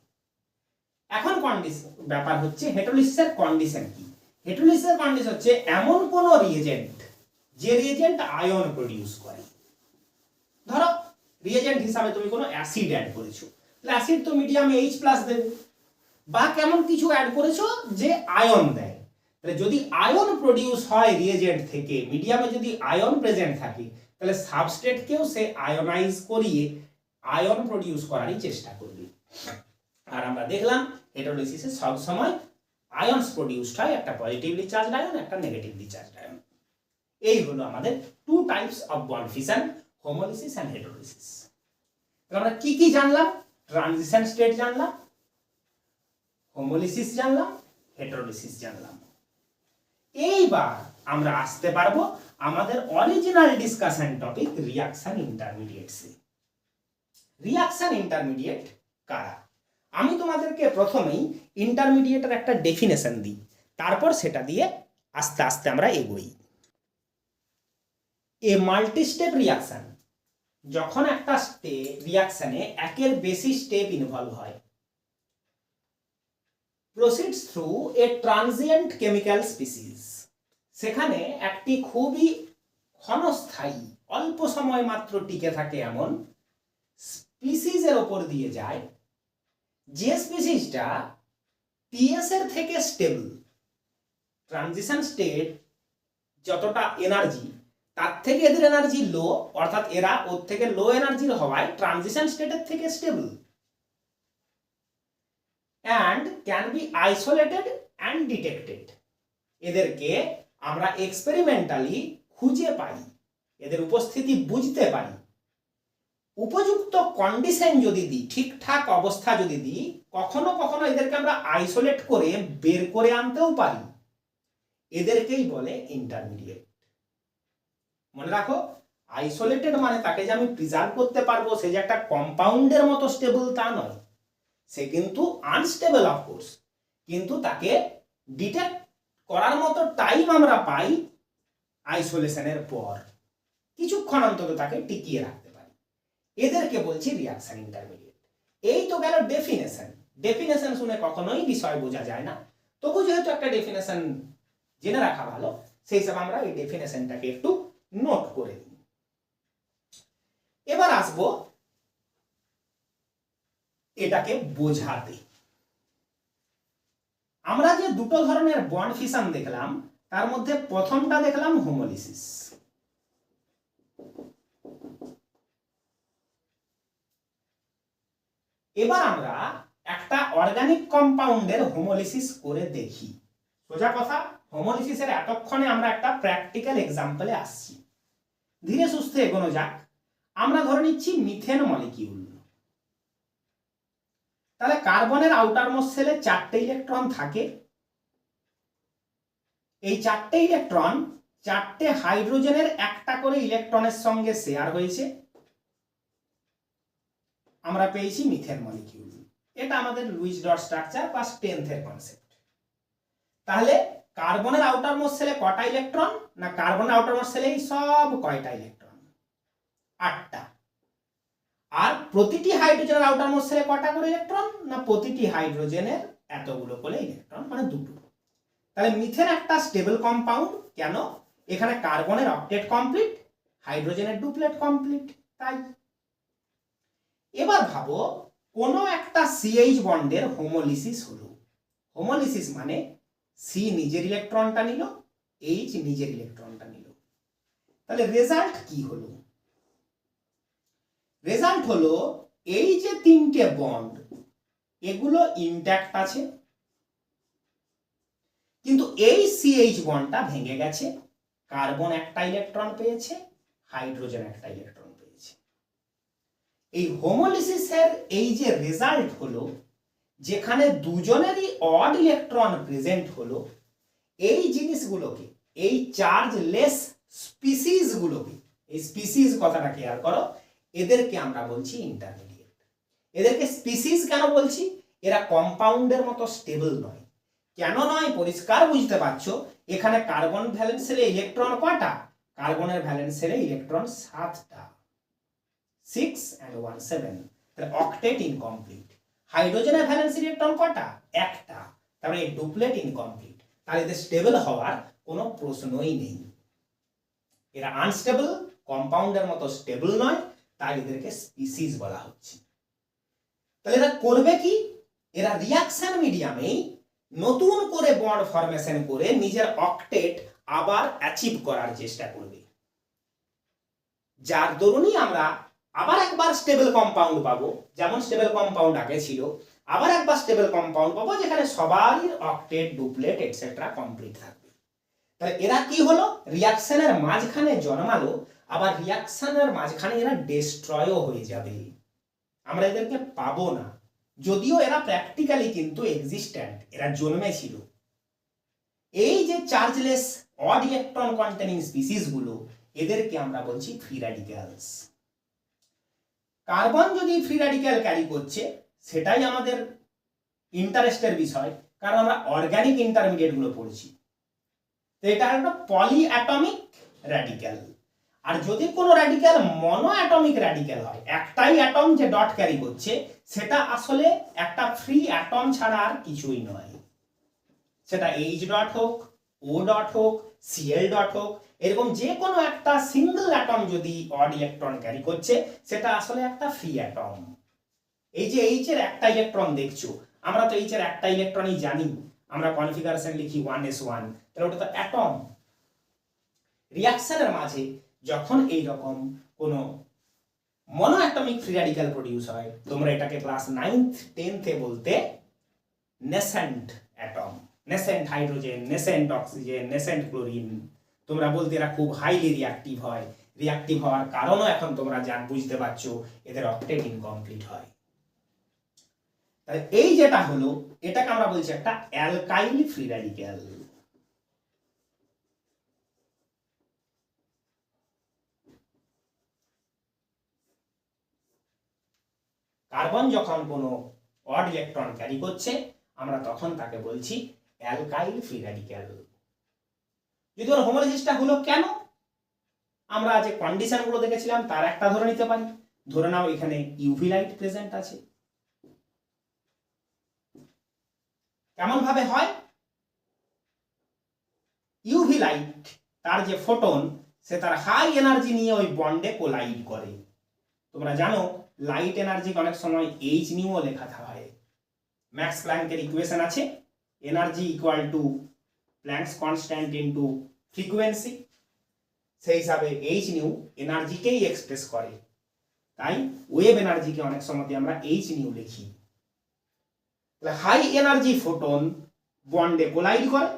এখন কন্ডিশন ব্যাপার হচ্ছে হেটেরোলিসিসের কন্ডিশন কি? হেটেরোলিসিসের কন্ডিশন হচ্ছে এমন কোন রিএজেন্ট যে রিএজেন্ট আয়ন প্রডিউস করে। ধরো রিএজেন্ট হিসাবে তুমি কোনো অ্যাসিড অ্যাড করেছো, তাহলে অ্যাসিড তো মিডিয়ামে H+ দেবে, বা কেমন কিছু অ্যাড করেছো যে আয়ন দেয়। তাহলে যদি আয়ন প্রডিউস হয় রিএজেন্ট থেকে, মিডিয়ামে যদি আয়ন প্রেজেন্ট থাকে, তাহলে সাবস্ট্রেটকেও সে আয়নাইজ করিয়ে আয়ন প্রডিউস করারই চেষ্টা করবে। আর আমরা দেখলাম হেটেরোলিসিসে সব সময় আয়নস প্রডিউসড হয়, একটা পজিটিভলি চার্জড আয়ন, একটা নেগেটিভলি চার্জড আয়ন। এই হলো আমাদের two types of bond fission, homolysis and heterolysis. তাহলে আমরা কি কি জানলাম? ট্রানজিশন স্টেট জানলাম, হোমোলিসিস জানলাম, হেটেরোলিসিস জানলাম। এইবার আমরা আসতে পারবো আমাদের অরিজিনাল ডিসকাশন টপিক রিঅ্যাকশন ইন্টারমিডিয়েটসে। রিঅ্যাকশন ইন্টারমিডিয়েট কারা? আমি তোমাদেরকে প্রথমেই ইন্টারমিডিয়েটের একটা ডেফিনেশন দিই, তারপর সেটা দিয়ে আস্তে আস্তে আমরা এগোই। এ মাল্টিস্টেপ রিঅ্যাকশন, যখন একটা রিঅ্যাকশনে একের বেশি স্টেপ ইনভলভ হয়, proceeds through a transient chemical species, সেখানে একটি খুবই ক্ষণস্থায়ী অল্প সময় মাত্র টিকে থাকে এমন স্পিসিসের ওপর দিয়ে যায়, যে স্পিসিসটা পিএস এর থেকে স্টেবল, ট্রানজিশন স্টেট যতটা এনার্জি তার থেকে এদের এনার্জি লো, অর্থাৎ এরা ওর থেকে লো এনার্জির হওয়ায় ট্রানজিশন স্টেটের থেকে stable, and can be isolated and detected. এদেরকে আমরা এক্সপেরিমেন্টালি খুঁজে পাই, এদের উপস্থিতি বুঝতে পারি। উপযুক্ত কন্ডিশন যদি দিই, ঠিকঠাক অবস্থা যদি দিই, কখনো কখনো এদেরকে আমরা আইসোলেট করে বের করে আনতেও পারি। এদেরকেই বলে ইন্টারমিডিয়েট। মনে রাখো, আইসোলেটেড মানে তাকে যে আমি প্রিজার্ভ করতে পারবো, সে যে একটা কম্পাউন্ডের মতো স্টেবল তা নয়, সে কিন্তু আনস্টেবল অফকোর্স, কিন্তু তাকে ডিটেক্ট করার মতো টাইম আমরা পাই আইসোলেশনের পর, কিছুক্ষণ অন্তত তাকে টিকিয়ে রাখতে পারি। এদেরকে বলছি রিয়াকশন ইন্টারমিডিয়েট। এই তো গেল ডেফিনেশন। ডেফিনেশন শুনে কখনোই বিষয় বোঝা যায় না, তবু যেহেতু একটা ডেফিনেশন জেনে রাখা ভালো, সেই হিসাবে আমরা এই ডেফিনেশনটাকে একটু নোট করে নিই। এবার আসবো এটাকে বোঝাতে। আমরা যে দুটো ধরনের বন্ড ফিশন দেখলাম, তার মধ্যে প্রথমটা দেখলাম হোমোলিসিস। এবার আমরা একটা অর্গানিক কম্পাউন্ডের হোমোলিসিস করে দেখি। সোজা কথা, হোমোলিসিসের এতক্ষণে আমরা একটা প্র্যাকটিক্যাল এক্সাম্পলে আসছি। ধীরে সুস্থে এগোনো যাক। আমরা ধরে নিচ্ছি মিথেন মলিকিউল। তাহলে কার্বনের আউটারমোস্ট সেলে 4টে ইলেকট্রন থাকে। এই 4টে ইলেকট্রন 4টে হাইড্রোজেনের একটা করে ইলেকট্রনের সঙ্গে শেয়ার হয়েছে, আমরা পেয়েছি মিথেন মলিকিউল। এটা আমাদের Luis dot structure class 10th এর কনসেপ্ট। তাহলে কার্বনের আউটারমোস্ট সেলে কটা ইলেকট্রন? না, কার্বনের আউটারমোস্ট সেলে সব কয়টা ইলেকট্রন? 8টা। আর প্রতিটি হাইড্রোজেনের আউটারমোস্ট সেলে কটা করে ইলেকট্রন? না, প্রতিটি হাইড্রোজেনের এতগুলো করে ইলেকট্রন, মানে দুটো। তাহলে মিথেন একটা স্টেবল কম্পাউন্ড। কেন? এখানে কার্বনের অক্টেট কমপ্লিট, হাইড্রোজেনের ডুপ্লেট কমপ্লিট, তাই। এবার ভাবো, কোনো একটা সিএইচ বন্ডের হোমোলিসিস হলো। হোমোলিসিস মানে সি নিজের ইলেকট্রনটা নিল, এইচ নিজের ইলেকট্রনটা নিল। তাহলে রেজাল্ট কি হলো? রেজাল্ট হলো এই যে 3টে বন্ড, এগুলো ইনট্যাক্ট আছে, কিন্তু এই সিএইচ বন্ডটা ভেঙে গেছে। কার্বন একটা ইলেকট্রন পেয়েছে, হাইড্রোজেন একটা ইলেকট্রন পেয়েছে। এই হোমোলিসিসের এই যে রেজাল্ট হলো, যেখানে দুজনেরই অড ইলেকট্রন প্রেজেন্ট হলো, এই জিনিসগুলোকে, এই চার্জলেস স্পিসিস গুলোকে, এই স্পিসিস কথাটা খেয়াল করো, এদেরকে আমরা বলছি ইন্টারমিডিয়েট। এদেরকে স্পিসিস কেন বলছি? এরা কম্পাউন্ডের মতো স্টেবল নয়। কেন নয়? পরিষ্কার বুঝতে পারছো। এখানে কার্বন ভ্যালেন্স শেলে ইলেকট্রন কয়টা? কার্বনের ভ্যালেন্স শেলে ইলেকট্রন 7টা, 6 and 1 7। তাহলে অক্টেট ইনকমপ্লিট। হাইড্রোজেনের ভ্যালেন্স ইলেকট্রন কয়টা? একটা, তারপরে ডুপ্লেট ইনকমপ্লিট। তাহলে এদের স্টেবল হওয়ার কোনো প্রশ্নই নেই। এরা আনস্টেবল, কম্পাউন্ডের মতো স্টেবল নয়, তাই এদেরকে স্পিসিস বলা হচ্ছে। তাহলে এরা করবে কি? এরা রিয়াকশন মিডিয়ামেই নতুন করে বন্ড ফরমেশন করে নিজের অক্টেট আবার অ্যাচিভ করার চেষ্টা করবে, যার দরুনই আমরা আবার একবার স্টেবল কম্পাউন্ড পাবো। যেমন স্টেবল কম্পাউন্ড আগে ছিল, আবার একবার স্টেবল কম্পাউন্ড পাবো যেখানে সবারই অক্টেট, ডুপ্লেট এটসেট্রা কমপ্লিট থাকবে। তাহলে এরা কি হলো? রিয়াকশনের মাঝখানে জন্মালো, আবার রিয়াকশনের মাঝখানে এরা ডিস্ট্রয়ও হয়ে যাবে। আমরা এদেরকে পাবো না, যদিও এরা প্র্যাকটিক্যালি কিন্তু এক্সিস্ট্যান্ট, এরা জন্মেছিল। এই যে চার্জলেস অড ইলেকট্রন কন্টেনিং স্পিসিস গুলো, এদেরকে আমরা বলছি ফ্রি র্যাডিক্যালস। কার্বন যদি ফ্রি র্যাডিক্যাল ক্যারি করছে, সেটাই আমাদের ইন্টারেস্টের বিষয়, কারণ আমরা অর্গানিক ইন্টারমিডিয়েট গুলো পড়ছি। তো এটা একটা পলি অ্যাটমিক র্যাডিক্যাল। আর যদি কোনো র্যাডিক্যাল মনো অ্যাটমিক র্যাডিক্যাল হয়, একটাই অ্যাটম যে ডট ক্যারি করছে, সেটা আসলে একটা ফ্রি অ্যাটম ছাড়া আর কিছুই নয়। সেটা এইচ ডট হোক, ও ডট হোক, সিএল ডট হোক, এরকম যে কোনো একটা সিঙ্গেল অ্যাটম যদি অড ইলেকট্রন ক্যারি করছে সেটা আসলে একটা ফ্রি অ্যাটম। এই যে এইচ এর একটা ইলেকট্রন দেখছো, আমরা তো এইচ এর একটা ইলেকট্রনই জানি, আমরা কনফিগারেশন লিখি 1s1, তাহলে ওটা তো অ্যাটম। রিঅ্যাকশনের মাঝে যখন এই রকম কোনো মনো অ্যাটমিক ফ্রি র্যাডিক্যাল প্রডিউস হয়, তোমরা এটাকে ক্লাস 9th 10th বলতে nascent atom, nascent hydrogen, nascent oxygen, nascent chlorine. তোমরা বলতে এরা খুব হাইলি রিঅ্যাক্টিভ হয়। রিঅ্যাক্টিভ হওয়ার কারণও এখন তোমরা বুঝতে পারছো, এদের অক্টেট ইনকমপ্লিট হয়। তাহলে এই যেটা হলো, এটাকে আমরা বলছি একটা অ্যালকাইল ফ্রি র্যাডিক্যাল। কার্বন যখন কোনো অড ইলেকট্রন ক্যারি করছে, আমরা তখন তাকে বলছি অ্যালকাইল ফ্রি র্যাডিক্যাল। যদি ওর হোমোলোজিসটা হলো কেন, আমরা যে কন্ডিশনগুলো দেখেছিলাম তার একটা ধরে নিতে পারি। ধরে নাও এখানে ইউভি লাইট প্রেজেন্ট আছে। কেমন ভাবে হয়? ইউভি লাইট তার যে ফোটন, সে তার হাই এনার্জি নিয়ে ওই বন্ডে কোলাইড করে। তোমরা জানো লাইট এনার্জি অনেক সময় এইচ নিউও লেখা হয়। ম্যাক্স প্ল্যাঙ্কের ইকুয়েশন আছে, energy equal to planks constant into frequency. সেই হিসাবে এইচ নিউ এনার্জিকেই এক্সপ্রেস করে, তাই ওয়েভ এনার্জিকে অনেক সময় আমরা এইচ নিউ লিখি। হাই এনার্জি ফোটন বন্ডে কোলাইড করে,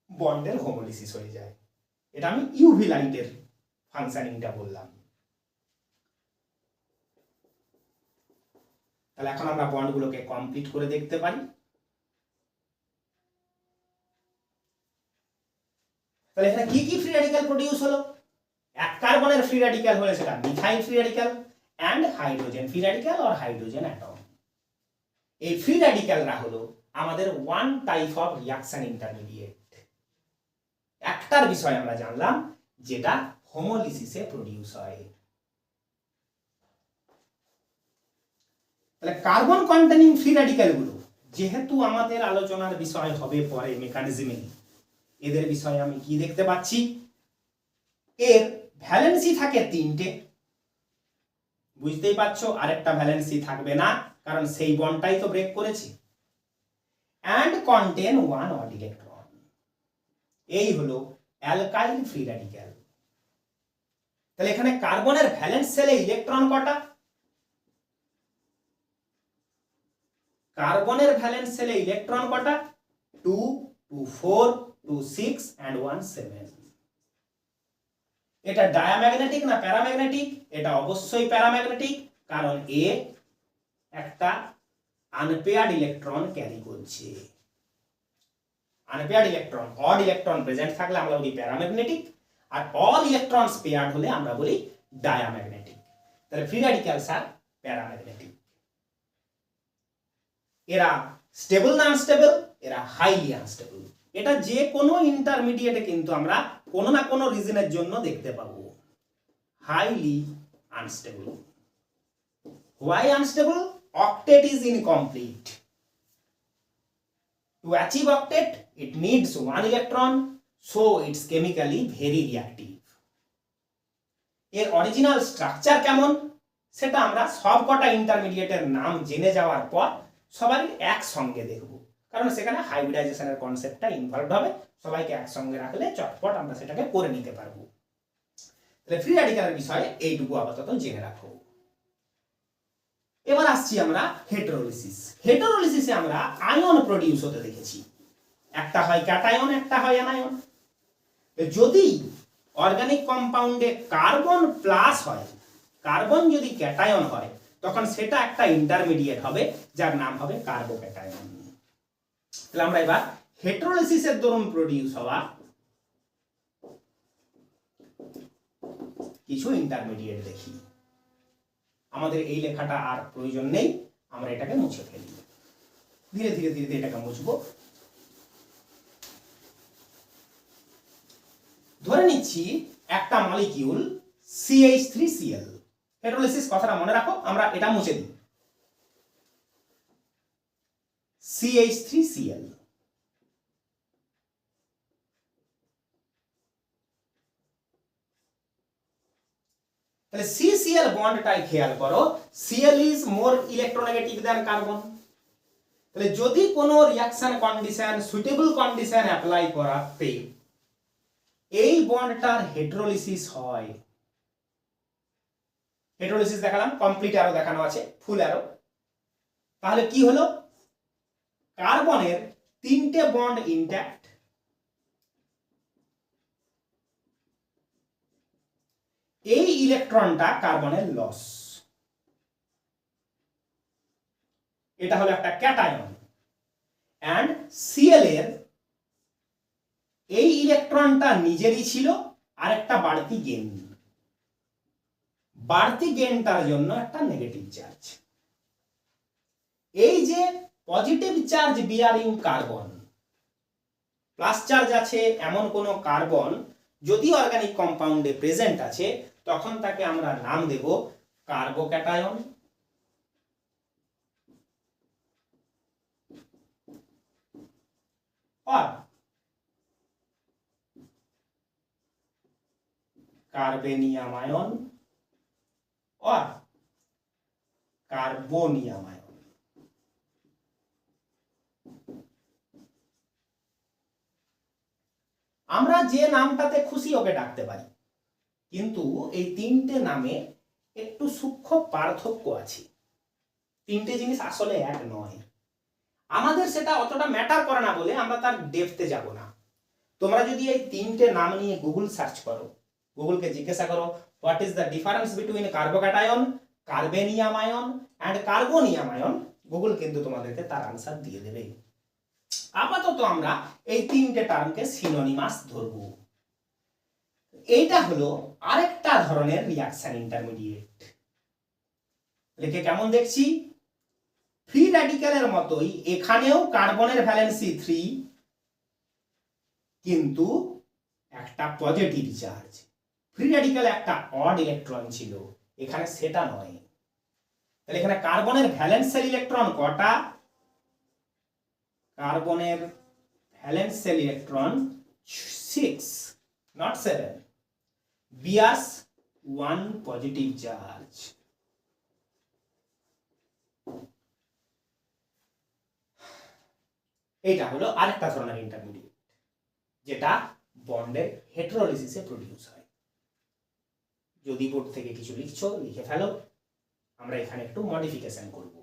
বন্ডের হোমোলিসিস হয়ে যায়। এটা আমি ইউভি লাইটের ফাংশনিংটা বললাম। তাহলে এখন আমরা বন্ডগুলোকে কমপ্লিট করে দেখতে পারি। তাহলে এখানে কি কি ফ্রি র্যাডিক্যাল প্রডিউস হলো? এক কার্বনের ফ্রি র্যাডিক্যাল হলে সেটা methyl free radical and hydrogen free radical or hydrogen atom. এই ফ্রি র্যাডিক্যালরা হলো আমাদের one type of reaction intermediate. একটার বিষয় আমরা জানলাম যেটা হোমোলিসিসে প্রডিউস হয়। তাহলে কার্বন কন্টেনিং ফ্রি র্যাডিক্যালগুলো যেহেতু আমাদের আলোচনার বিষয় হবে পরে মেকানিজমে, এদের বিষয়ে আমি কি দেখতে পাচ্ছি? এর ভ্যালেন্সি থাকে 3টে। বুঝতেই পারছো আরেকটা ভ্যালেন্সি থাকবে না, কারণ সেই বন্ডটাই তো ব্রেক করেছি। And contain 1 odd electron. এই হলো অ্যালকাইল ফ্রি র্যাডিক্যাল। তাহলে এখানে কার্বনের ভ্যালেন্স সেলে ইলেকট্রন কটা? কার্বনের ভ্যালেন্স সেলে ইলেকট্রন কটা? 2, 2, 4, 2, 6 and 1, 7। এটা ডায়াম্যাগনেটিক না প্যারাম্যাগনেটিক? এটা অবশ্যই প্যারাম্যাগনেটিক, কারণ এ একটা আনপেয়ার্ড ইলেকট্রন ক্যারি করছে। Unpaired electron, odd electron present থাকলে আমরা বলি প্যারাম্যাগনেটিক, আর অল ইলেকট্রনস পেয়ার্ড হলে আমরা বলি ডায়াম্যাগনেটিক। তাহলে ফ্রি র্যাডিক্যালস আর প্যারাম্যাগনেটিক। এরা স্টেবল না আনস্টেবল? এরা হাইলি আনস্টেবল। এটা যে কোনো ইন্টারমিডিয়েটে কিন্তু আমরা কোনো না কোনো রিজনের জন্য দেখতে পাবো। Highly unstable. Why unstable? Octet is incomplete. To achieve octet, it needs 1 electron, so it's chemically very reactive. এর অরিজিনাল স্ট্রাকচার কেমন সেটা আমরা সবকটা ইন্টারমিডিয়েটের নাম জেনে যাওয়ার পর সবাই একসঙ্গে দেখব, কারণ সেখানে হাইব্রিডাইজেশনের কনসেপ্টটা ইনভলভ হবে। সবাইকে একসঙ্গে রাখলে চটপট আমরা সেটাকে করে নিতে পারবো। তাহলে ফ্রি র্যাডিক্যালের বিষয়ে এইটুকু আপাতত জেনে রাখো। এবার আসছি আমরা হেটেরোলিসিস। হেটেরোলিসিসে আমরা আয়ন প্রডিউস হতে দেখেছি। একটা হয় ক্যাটায়ন, একটা হয় অ্যানায়ন। যদি অর্গানিক কম্পাউন্ডে কার্বন প্লাস হয়, কার্বন যদি ক্যাটায়ন হয়, তখন সেটা একটা ইন্টারমিডিয়েট হবে যার নাম হবে কার্বোক্যাটায়ন। তাহলে আমরা এবার হেটেরোলিসিসের দরুন প্রডিউস হওয়া কিছু ইন্টারমিডিয়েট দেখি। আমাদের এই লেখাটা আর প্রয়োজন নেই, আমরা এটাকে মুছে ফেলি। ধীরে ধীরে ধীরে ধীরে এটাকে মুছবো। ধরে নিচ্ছি একটা মলিকিউল CH3Cl। হেটেরোলিসিস কথাটা মনে রাখো, আমরা এটা মুছে দিই। CH3Cl। বন্ডটাই খেয়াল করো, Cl is more electronegative than carbon. তাহলে যদি কোনো reaction condition, suitable condition apply করাতে এই বন্ডটার হেটেরোলিসিস হয়, হেটেরোলিসিস দেখালাম, কমপ্লিট অ্যারো দেখানো আছে, ফুল অ্যারো, তাহলে কি হলো, কার্বনের 3টে বন্ড ইনট্যাক্ট, এই ইলেকট্রনটা কার্বনের লস, এটা হলো একটা ক্যাটায়ন, এন্ড Cl এর এই ইলেকট্রনটা নিজেরই ছিল, আর একটা বাড়তি গেইন, বাড়তি গেইনটার জন্য একটা নেগেটিভ চার্জ। এই যে positive charge bearing carbon, plus charge আছে এমন কোন কার্বন যদি অর্গানিক কম্পাউন্ডে প্রেজেন্ট আছে, তখন তাকে আমরা নাম দেব কার্বোক্যাটায়ন। আর कार्बेनियम आयन और कार्बोनियम आयन। আমরা যে নামটাতে খুশি ওকে ডাকতে পারি, কিন্তু এই তিনটে নামে একটু সূক্ষ্ম পার্থক্য আছে, তিনটে জিনিস আসলে এক নয়। আমাদের সেটা অতটা ম্যাটার করে না বলে আমরা তার ডেপথে যাব না। তোমরা যদি এই তিনটে নাম নিয়ে গুগল সার্চ করো, গুগলকে জিজ্ঞাসা করো what is the difference between carbocation, carbenium ion and carbonium ion, Google কিন্তু তোমাদেরকে তার আনসার দিয়ে দেবে। আপাতত আমরা এই তিনটে টার্মকে সিনোনিমাস ধরব। এইটা হলো আরেকটা ধরনের রিঅ্যাকশন ইন্টারমিডিয়েট। লিখে কেমন দেখছি, ফ্রি র্যাডিক্যালের মতোই এখানেও কার্বনের ভ্যালেন্সি 3, কিন্তু একটা পজিটিভ চার্জ। ফ্রি র্যাডিক্যালে একটা অড ইলেকট্রন ছিল, এখানে সেটা নয়। তাহলে এখানে কার্বনের ভ্যালেন্সের ইলেকট্রন কটা, কার্বনের ভ্যালেন্সের ইলেকট্রন 6 not 7, বিয়াস 1 পজিটিভ চার্জ। এটা হলো আরেকটা ধরনের ইন্টারমিডিয়েট যেটা বন্ডের হেটেরোলিসিসে প্রডিউস হয়। যদি বোর্ড থেকে কিছু লিখছো লিখে ফেলো, আমরা এখানে একটু মডিফিকেশন করব।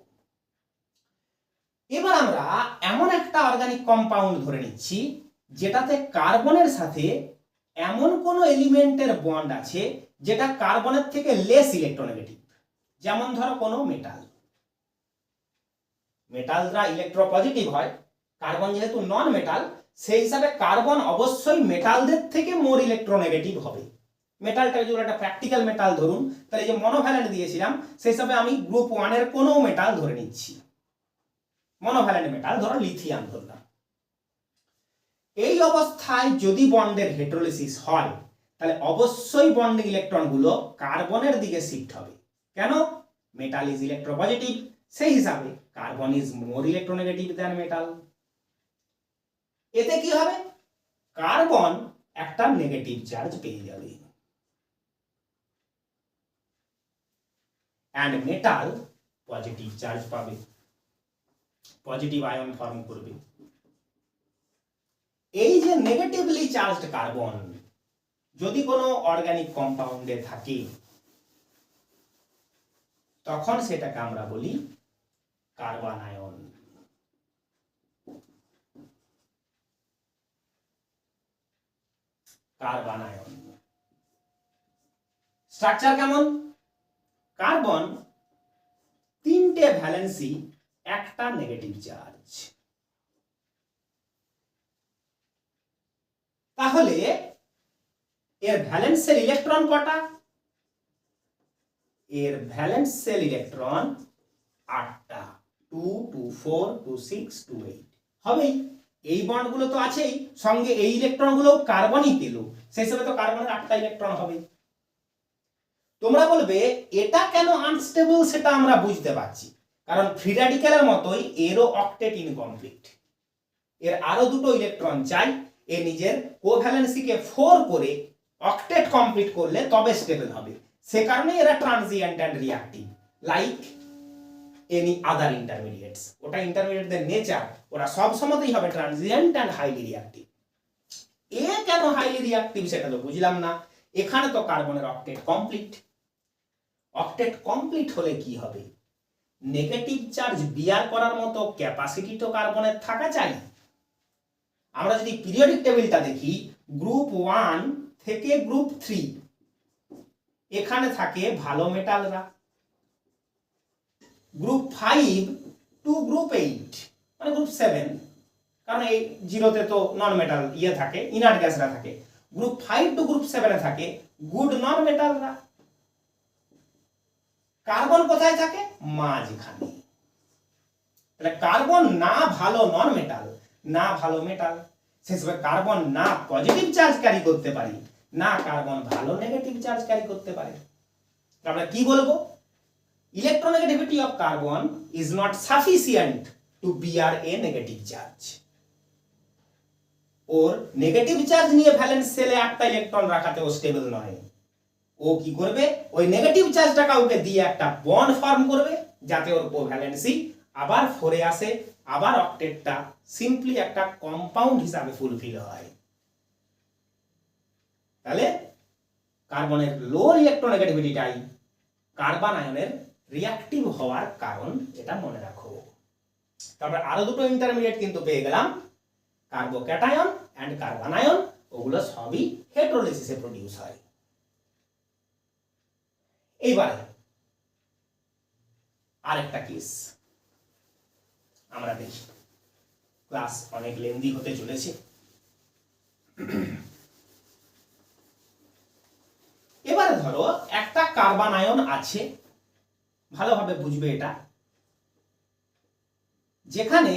এবার আমরা এমন একটা অর্গানিক কম্পাউন্ড ধরে নিচ্ছি যেটাতে কার্বনের সাথে এমন কোন এলিমেন্টের বন্ড আছে যেটা কার্বনের থেকে লেস ইলেকট্রোনেগেটিভ। যেমন ধরো কোনো মেটাল, মেটালরা ইলেকট্রোপজিটিভ হয়, কার্বন যেহেতু নন মেটাল, সেই হিসাবে কার্বন অবশ্যই মেটালদের থেকে মোর ইলেকট্রোনেগেটিভ হবে। মেটালটাকে যদি একটা প্র্যাকটিক্যাল মেটাল ধরুন, তাহলে যে মনোভ্যালেন্ট দিয়েছিলাম সেই হিসাবে আমি গ্রুপ 1 এর কোনো মেটাল ধরে নিচ্ছি, মনোভ্যালেন্ট মেটাল, ধরো লিথিয়াম ধরলাম। এই অবস্থায় যদি বন্ডের হেটেরোলিসিস হয়, তাহলে অবশ্যই বন্ডের ইলেকট্রনগুলো কার্বনের দিকে শিফট হবে। কেন? মেটাল ইজ ইলেকট্রোপজিটিভ, সেই হিসাবে carbon is more electronegative than metal. এতে কি হবে, কার্বন একটা নেগেটিভ চার্জ পেয়ে যাবে এন্ড মেটাল পজিটিভ চার্জ পাবে, পজিটিভ আয়ন ফর্ম করবে। এই যে নেগেটিভলি চার্জড কার্বন যদি কোনো অর্গানিক কম্পাউন্ডে থাকে, তখন সেটাকে আমরা বলি carbon ion. Carbon ion structure কেমন, কার্বন 3টে ভ্যালেন্সি, একটা নেগেটিভ চার্জ। তাহলে এর ভ্যালেন্সের ইলেকট্রন কটা, এর ভ্যালেন্সের ইলেকট্রন 8টা, 2 2 4 2 6 2 8 হবেই। এই বন্ডগুলো তো আছেই, সঙ্গে এই ইলেকট্রনগুলো কার্বনই পেল, সেই হিসেবে তো কার্বনের 8টা ইলেকট্রন হবে। তোমরা বলবে এটা কেন আনস্টেবল, সেটা আমরা বুঝতে পারছি, কারণ ফ্রি র্যাডিক্যালের মতোই এরও অক্টেট ইনকমপ্লিট, এর আরো দুটো ইলেকট্রন চাই, এ নিজের কোভ্যালেন্সিকে 4 করে অক্টেট কমপ্লিট করলে তবে স্টেবল হবে। সে কারণে এরা transient and reactive like any other intermediates. ওটা ইন্টারমিডিয়েটদের নেচার, ওরা সব সময়তেই হবে ট্রানজিয়েন্ট অ্যান্ড হাইলি রিঅ্যাক্টিভ। এ কেন হাইলি রিঅ্যাক্টিভ সেটা তো বুঝলাম না। এখানে তো কার্বনের অক্টেট কমপ্লিট। অক্টেট কমপ্লিট হলে কি হবে? নেগেটিভ চার্জ বিয়ার করার মতো ক্যাপাসিটি তো কার্বনের থাকা চাই। আমরা যদি পিরিয়ডিক টেবিলটা দেখি, গ্রুপ 1 থেকে গ্রুপ 3 এখানে থাকে ভালো মেটালরা, গ্রুপ 5 টু গ্রুপ 8 মানে গ্রুপ 7, কারণ এই জিরোতে তো নন মেটাল থাকে, ইনার্ট গ্যাসরা থাকে। গ্রুপ 5 টু গ্রুপ 7 এ থাকে গুড নন মেটালরা। কার্বন কোথায় থাকে? মাঝখানে। তাহলে কার্বন না ভালো নন মেটাল, না ভালো মেটাল, সেসবে কার্বন না পজিটিভ চার্জ ক্যারি করতে পারি, না কার্বন ভালো নেগেটিভ চার্জ ক্যারি করতে পারে। আমরা কি বলবো? Electronegativity of carbon is not sufficient to bear a negative charge. ওর নেগেটিভ চার্জ নিয়ে ভ্যালেন্স সেলে একটা ইলেকট্রন রাখাতেও স্টেবল নয়। ও কি করবে? ওই নেগেটিভ চার্জটা কাউকে দিয়ে একটা বন্ড ফর্ম করবে, যাতে ওর কোভ্যালেন্সি আবার 4 এ আসে, আবার অক্টেটটা সিম্পলি একটা কম্পাউন্ড হিসাবে ফুলফিল হয়। তাহলে কার্বনের লো ইলেকট্রোনেগেটিভিটিটাই কার্বন আয়নের রিঅ্যাক্টিভ হওয়ার কারণ, এটা মনে রাখো। তারপর আরো দুটো ইন্টারমিডিয়েট কিন্তু পেয়ে গেলাম, কার্বোক্যাটায়ন এন্ড কার্বন আয়ন। ওগুলো সবই হেটেরোলিসিসে প্রোডিউস হয়। এইবারে আরেকটা কেস আমরা দেখি, ক্লাস অনেক লেন্দি হতে চলেছে। এবারে ধরো একটা কার্বন আয়ন আছে, ভালোভাবে বুঝবে এটা, যেখানে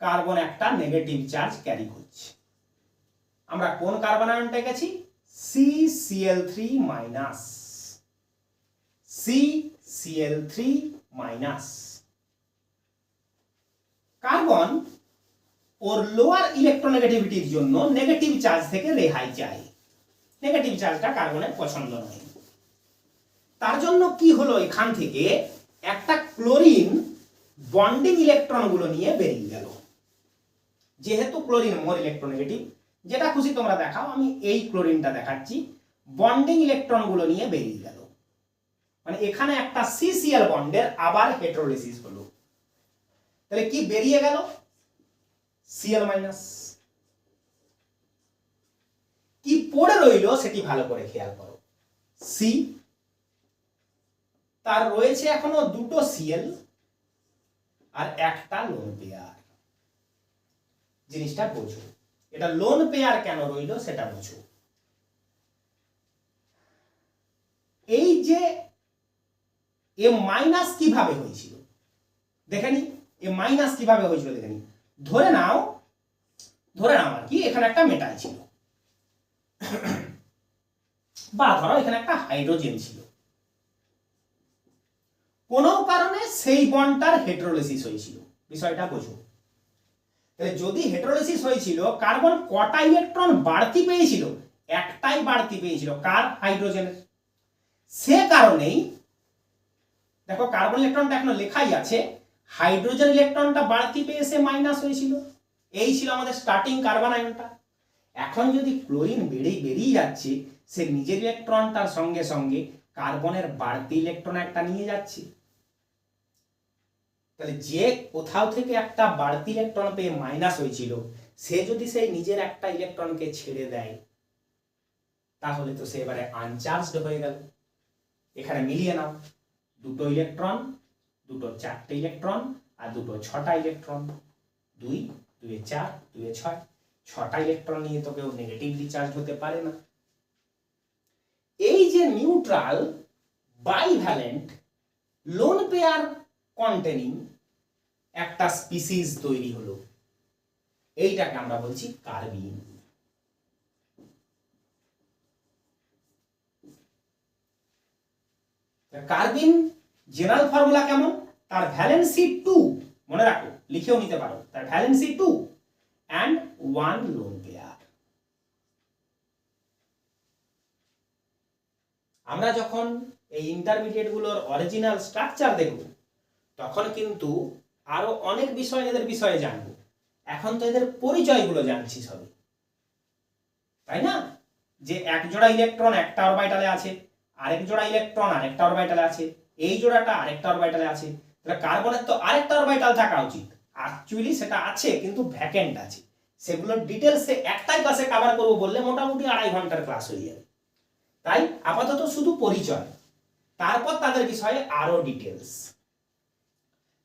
কার্বন একটা নেগেটিভ চার্জ ক্যারি করছে। আমরা কোন কার্বন আয়নটা গেছি? CCl3 minus, CCl3 minus. Carbon ওর লোয়ার ইলেকট্রোনেগেটিভিটির জন্য নেগেটিভ চার্জ থেকে রেহাই চায়। নেগেটিভ চার্জটা কার্বনের পছন্দ নয়। তার জন্য কি হলো? এখান থেকে একটা ক্লোরিন বন্ডিং ইলেকট্রনগুলো নিয়ে বেরিয়ে গেল। যেহেতু ক্লোরিন মোর ইলেকট্রোনেগেটিভ, যেটা খুশি তোমরা দেখাও, আমি এই ক্লোরিনটা দেখাচ্ছি, বন্ডিং ইলেকট্রনগুলো নিয়ে বেরিয়ে গেল। মানে এখানে একটা CCl বন্ডের আবার হেটেরোলিসিস হলো। তাহলে কি বেরিয়ে গেল? Cl minus. কি পড়ে রইল সেটি ভালো করে খেয়াল করো। C, তার রয়েছে এখনো দুটো Cl আর একটা লোন পেয়ার। জিনিসটা বোঝো, এটা লোন পেয়ার কেন রইল সেটা বোঝো। এই যে এ মাইনাস কিভাবে হয়েছিল দেখে নি, এ মাইনাস কিভাবে হয়েছিল দেখে নি। ধরে নাও আর কি এখানে একটা মেটাল ছিল, বা ধরো এখানে একটা হাইড্রোজেন ছিল। কোনো কারণে সেই বন্ডটার হেটেরোলিসিস হয়েছিল। বিষয়টা বোঝো। তাহলে যদি হেটেরোলিসিস হয়েছিল, কার্বন কটা ইলেকট্রন বাড়তি পেয়েছিল? একটাই বাড়তি পেয়েছিল। কার? হাইড্রোজেনের। সে কারণেই দেখো কার্বন ইলেকট্রনটা এখনো লেখাই আছে, হাইড্রোজেন ইলেকট্রনটা বাড়তি পেয়ে সে মাইনাস হয়েছিল। এই ছিল আমাদের স্টার্টিং কার্বন আয়নটা। এখন যদি ক্লোরিন বেরিয়ে যাচ্ছে, সে নিজের ইলেকট্রনটার সঙ্গে সঙ্গে কার্বনের বাড়তি ইলেকট্রন একটা নিয়ে যাচ্ছে। তাহলে যে কোথাও থেকে একটা বাড়তি ইলেকট্রন পেয়ে মাইনাস হয়েছিল, সে যদি সেই নিজের একটা ইলেকট্রনকে ছেড়ে দেয়, তাহলে তো সে এবারে আনচার্জড হয়ে গেল। এখানে মিলিয়ে নাও, দুটো ইলেকট্রন, দুটো 4টে ইলেকট্রন আর দুটো 6টা ইলেকট্রন। 2 2 4 2 6, 6টা ইলেকট্রন নিয়ে তো কেউ নেগেটিভলি চার্জ হতে পারে না। এই যে neutral bivalent lone pair containing একটা স্পিসিস তৈরি হলো, এইটাকে আমরা বলছি কার্বিন। কার্বিন জেনারেল ফর্মুলা কেমন? তার ভ্যালেন্সি 2, মনে রাখো, লিখেও নিতে পারো। তার valency 2, and one lone pair. আমরা যখন এই ইন্টারমিডিয়েট গুলোর অরিজিনাল স্ট্রাকচার দেখব তখন কিন্তু আরো অনেক বিষয় এদের বিষয়ে জানবো। এখন তো এদের পরিচয়গুলো জানছি সবই, তাই না? যে এক জোড়া ইলেকট্রন একটা অরবিটালে আছে, আরেক জোড়া ইলেকট্রন আরেকটা অরবিটালে আছে, এই জোড়াটা আরেকটা অরবিটালে আছে। তাহলে কার্বনের তো আরেকটা অরবিটাল থাকা উচিত, অ্যাকচুয়ালি সেটা আছে কিন্তু ভ্যাকেন্ট আছে। সেগুলোর ডিটেলসে একটাই ক্লাসে কভার করব বললে মোটামুটি 2.5 ঘন্টার ক্লাস হয়ে যাবে। তাই আপাতত শুধু পরিচয়, তারপর তাদের বিষয়ে আরো ডিটেলস।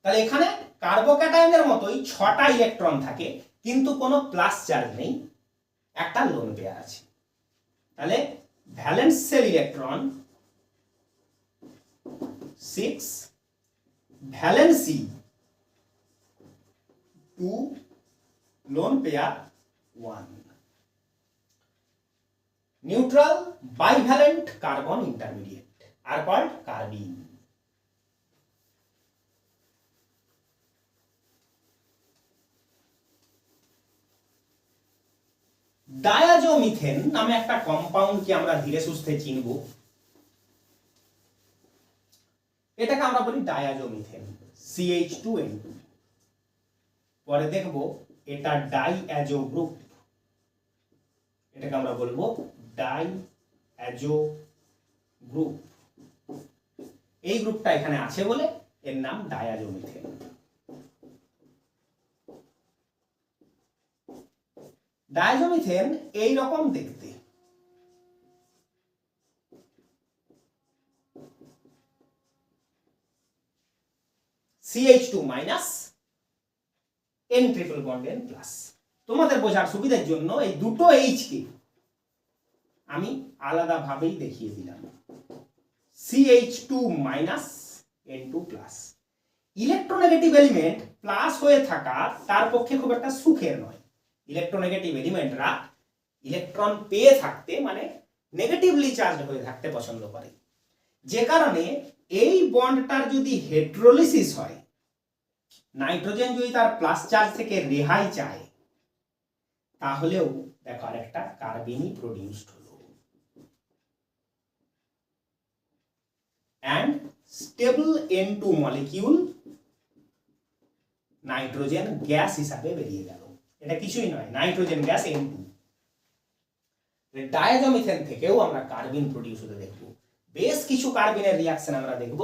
তাহলে এখানে কার্বোক্যাটায়নের মতোই 6টা ইলেকট্রন থাকে কিন্তু কোনো প্লাস চার্জ নেই, একটা লোন পেয়ার আছে। তাহলে valence shell electron 6, valency 2, lone pair 1। Neutral bivalent carbon intermediate are called carbene. Diazomethane নামে একটা কম্পাউন্ডকে আমরা ধীরে সুস্থে চিনব। এটাকে আমরা বলি ডায়াজোমিথেন, CH2N2। পরে দেখব এটা ডাইঅ্যাজো গ্রুপ, এটাকে আমরা বলবো ডাইঅ্যাজো গ্রুপ। এই গ্রুপটা এখানে আছে বলে এর নাম ডায়াজোমিথেন। ডায়াজোমিথেন এই রকম দেখতে। CH2 minus N triple bond N plus. তোমাদের বোঝার সুবিধার জন্য এই দুটো H কে আমি আলাদা ভাবেই দেখিয়ে দিলাম। CH2 minus N2 plus. Electronegative element plus হয়ে থাকা তার পক্ষে খুব একটা সুখের নয়। ইলেকট্রোনেগেটিভ এলিমেন্টরা ইলেকট্রন পেয়ে থাকতে মানে নেগেটিভলি চার্জড হয়ে থাকতে পছন্দ করে, যে কারণে এই বন্ডটার যদি হেড্রোলিসিস হয়, নাইট্রোজেন যদি তার প্লাস চার্জ থেকে রেহাই চায়, তাহলেও দেখো আর একটা কার্বিনই প্রডিউসড হলো। and stable N2 molecule nitrogen gas হিসাবে বেরিয়ে গেল। এটা কিছুই নয়, নাইট্রোজেন গ্যাস N2। ডায়াজোমিথেন থেকেও আমরা কার্বিন প্রডিউস হতে দেখব। বেশ কিছু কার্বিনের রিঅ্যাকশন আমরা দেখব,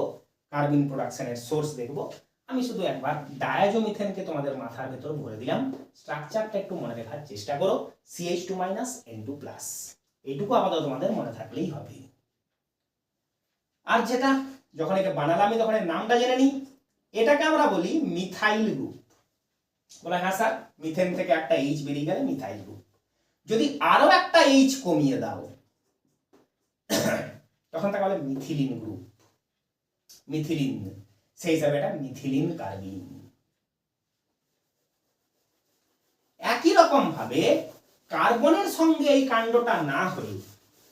কার্বিন প্রোডাকশনের সোর্স দেখব। আমি শুধু একবার ডায়াজোমিথেনকে তোমাদের মাথার ভেতর ভরে দিলাম, স্ট্রাকচারটা একটু মনে রাখার চেষ্টা করো। CH2 মাইনাস N2 প্লাস, এইটুকু আপাতত তোমাদের মনে থাকলেই হবে। আর যেটা যখন একে বানালাম তখন এর নামটা জেনে নিই। এটাকে আমরা বলি মিথাইল গ্রুপ। বলে হ্যাঁ স্যার, মিথেন থেকে একটা H বেরিয়ে গেলে মিথাইল গ্রুপ। যদি আরো একটা H কমিয়ে দাও তখন তাকে বলে মিথিলিন গ্রুপ, মিথিলিন। সেই হিসাবে এটা মিথিলিন কার্বিন। একই রকম ভাবে কার্বনের সঙ্গে এই কাণ্ডটা না হয়ে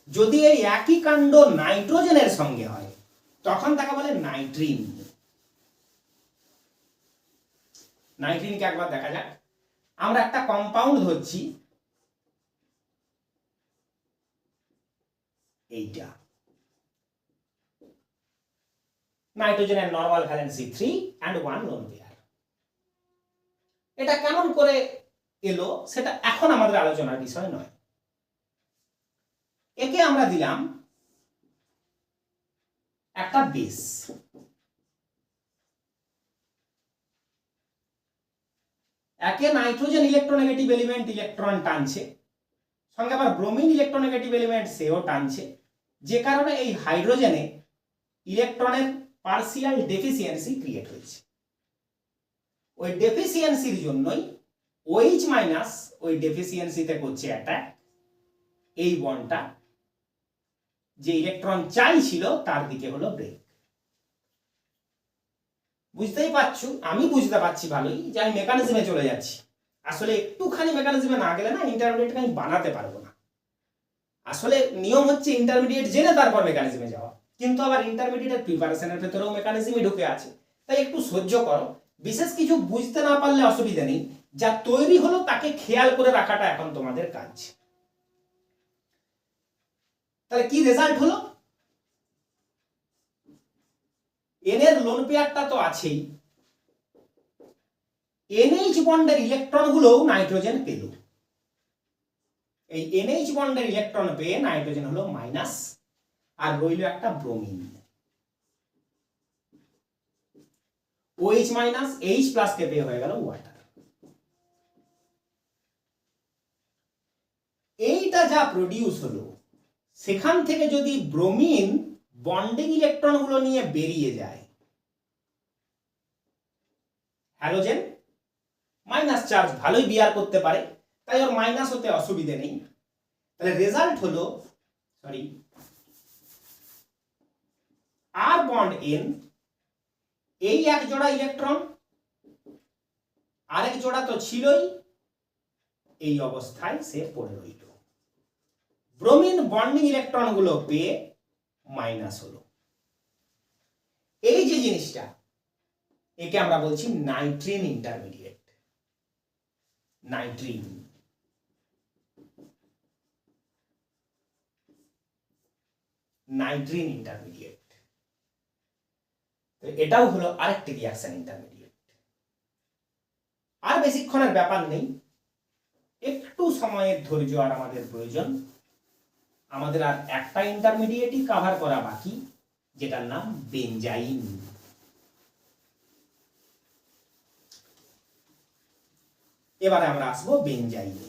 যদি এই একই কাণ্ড নাইট্রোজেনের সঙ্গে হয় তখন তাকে বলে নাইট্রিন। নাইট্রিনকে একবার দেখা যাক। আমরা একটা কম্পাউন্ড ধরছি, এইটা নাইট্রোজেনের normal valency 3 and 1 lone pair. এটা কেমন করে এলো সেটা এখন আমাদের আলোচনার বিষয় নয়। একে আমরা দিলাম একটা বেস। একে নাইট্রোজেন ইলেকট্রোনেগেটিভ এলিমেন্ট ইলেকট্রন টানছে, সঙ্গে আবার ব্রোমিন ইলেকট্রোনেগেটিভ এলিমেন্ট সেও টানছে, যে কারণে এই হাইড্রোজেনে ইলেকট্রনের পার্সিয়াল ডেফিসিয়েন্সি ক্রিয়েট হয়েছে। ওই ডেফিসিয়েন্সির জন্যই OH মাইনাস ওই ডেফিসিয়েন্সিতে করছে অ্যাটাক। এই বন্ডটা যে ইলেকট্রন চাইছিল তার দিকে হলো ব্রেক। বুঝতেই পারছো, আমি বুঝতে পারছি ভালোই যে আমি মেকানিজমে চলে যাচ্ছি। আসলে একটুখানি মেকানিজমে না গেলে না ইন্টারমিডিয়েটকে আমি বানাতে পারবো না। আসলে নিয়ম হচ্ছে ইন্টারমিডিয়েট জেনে তারপর মেকানিজমে যাওয়া, কিন্তু আবার ইন্টারমিডিয়েটের প্রিপারেশনের ভেতরেও মেকানিজমই ঢুকে আছে। তাই একটু সহ্য করো। বিশেষ কিছু বুঝতে না পারলে অসুবিধা নেই, যা তৈরি হলো তাকে খেয়াল করে রাখাটা এখন তোমাদের কাজ। তাহলে কি রেজাল্ট হলো? এন এর লোন পেয়ারটা তো আছেই, এনএইচ বন্ডের ইলেকট্রন গুলো নাইট্রোজেন পেল। এই এনএইচ বন্ডের ইলেকট্রন পেয়ে নাইট্রোজেন হলো মাইনাস, আর রইল একটা bromine. OH minus H plus কে পেয়ে হয়ে গেল ওয়াটার। এইটা যা প্রডিউস হলো, সেখান থেকে যদি ব্রোমিন বন্ডিং ইলেকট্রন গুলো নিয়ে বেরিয়ে যায়, হ্যালোজেন মাইনাস চার্জ ভালোই বিয়ার করতে পারে, তাই ওর মাইনাস হতে অসুবিধে নেই। তাহলে রেজাল্ট হলো, সরি, আর বন্ড এন, এই এক জোড়া ইলেকট্রন, আরেক জোড়া তো ছিলই, এই অবস্থায় সে পড়ে রইল। ব্রোমিন বন্ডিং ইলেকট্রন গুলো পেয়ে মাইনাস হলো। এই যে জিনিসটা, একে আমরা বলছি নাইট্রিন ইন্টারমিডিয়েট। নাইট্রিন নাইট্রিন ইন্টারমিডিয়েট। এটাও হলো আরেকটি রিঅ্যাকশন ইন্টারমিডিয়েট। আর বেশিক্ষণের ব্যাপার নেই, একটু সময়ের ধৈর্য আর আমাদের প্রয়োজন। আমাদের আর একটা ইন্টারমিডিয়েটই কভার করা বাকি, যেটার নাম বেনজাইন। এবারে আমরা আসবো বেনজাইনে।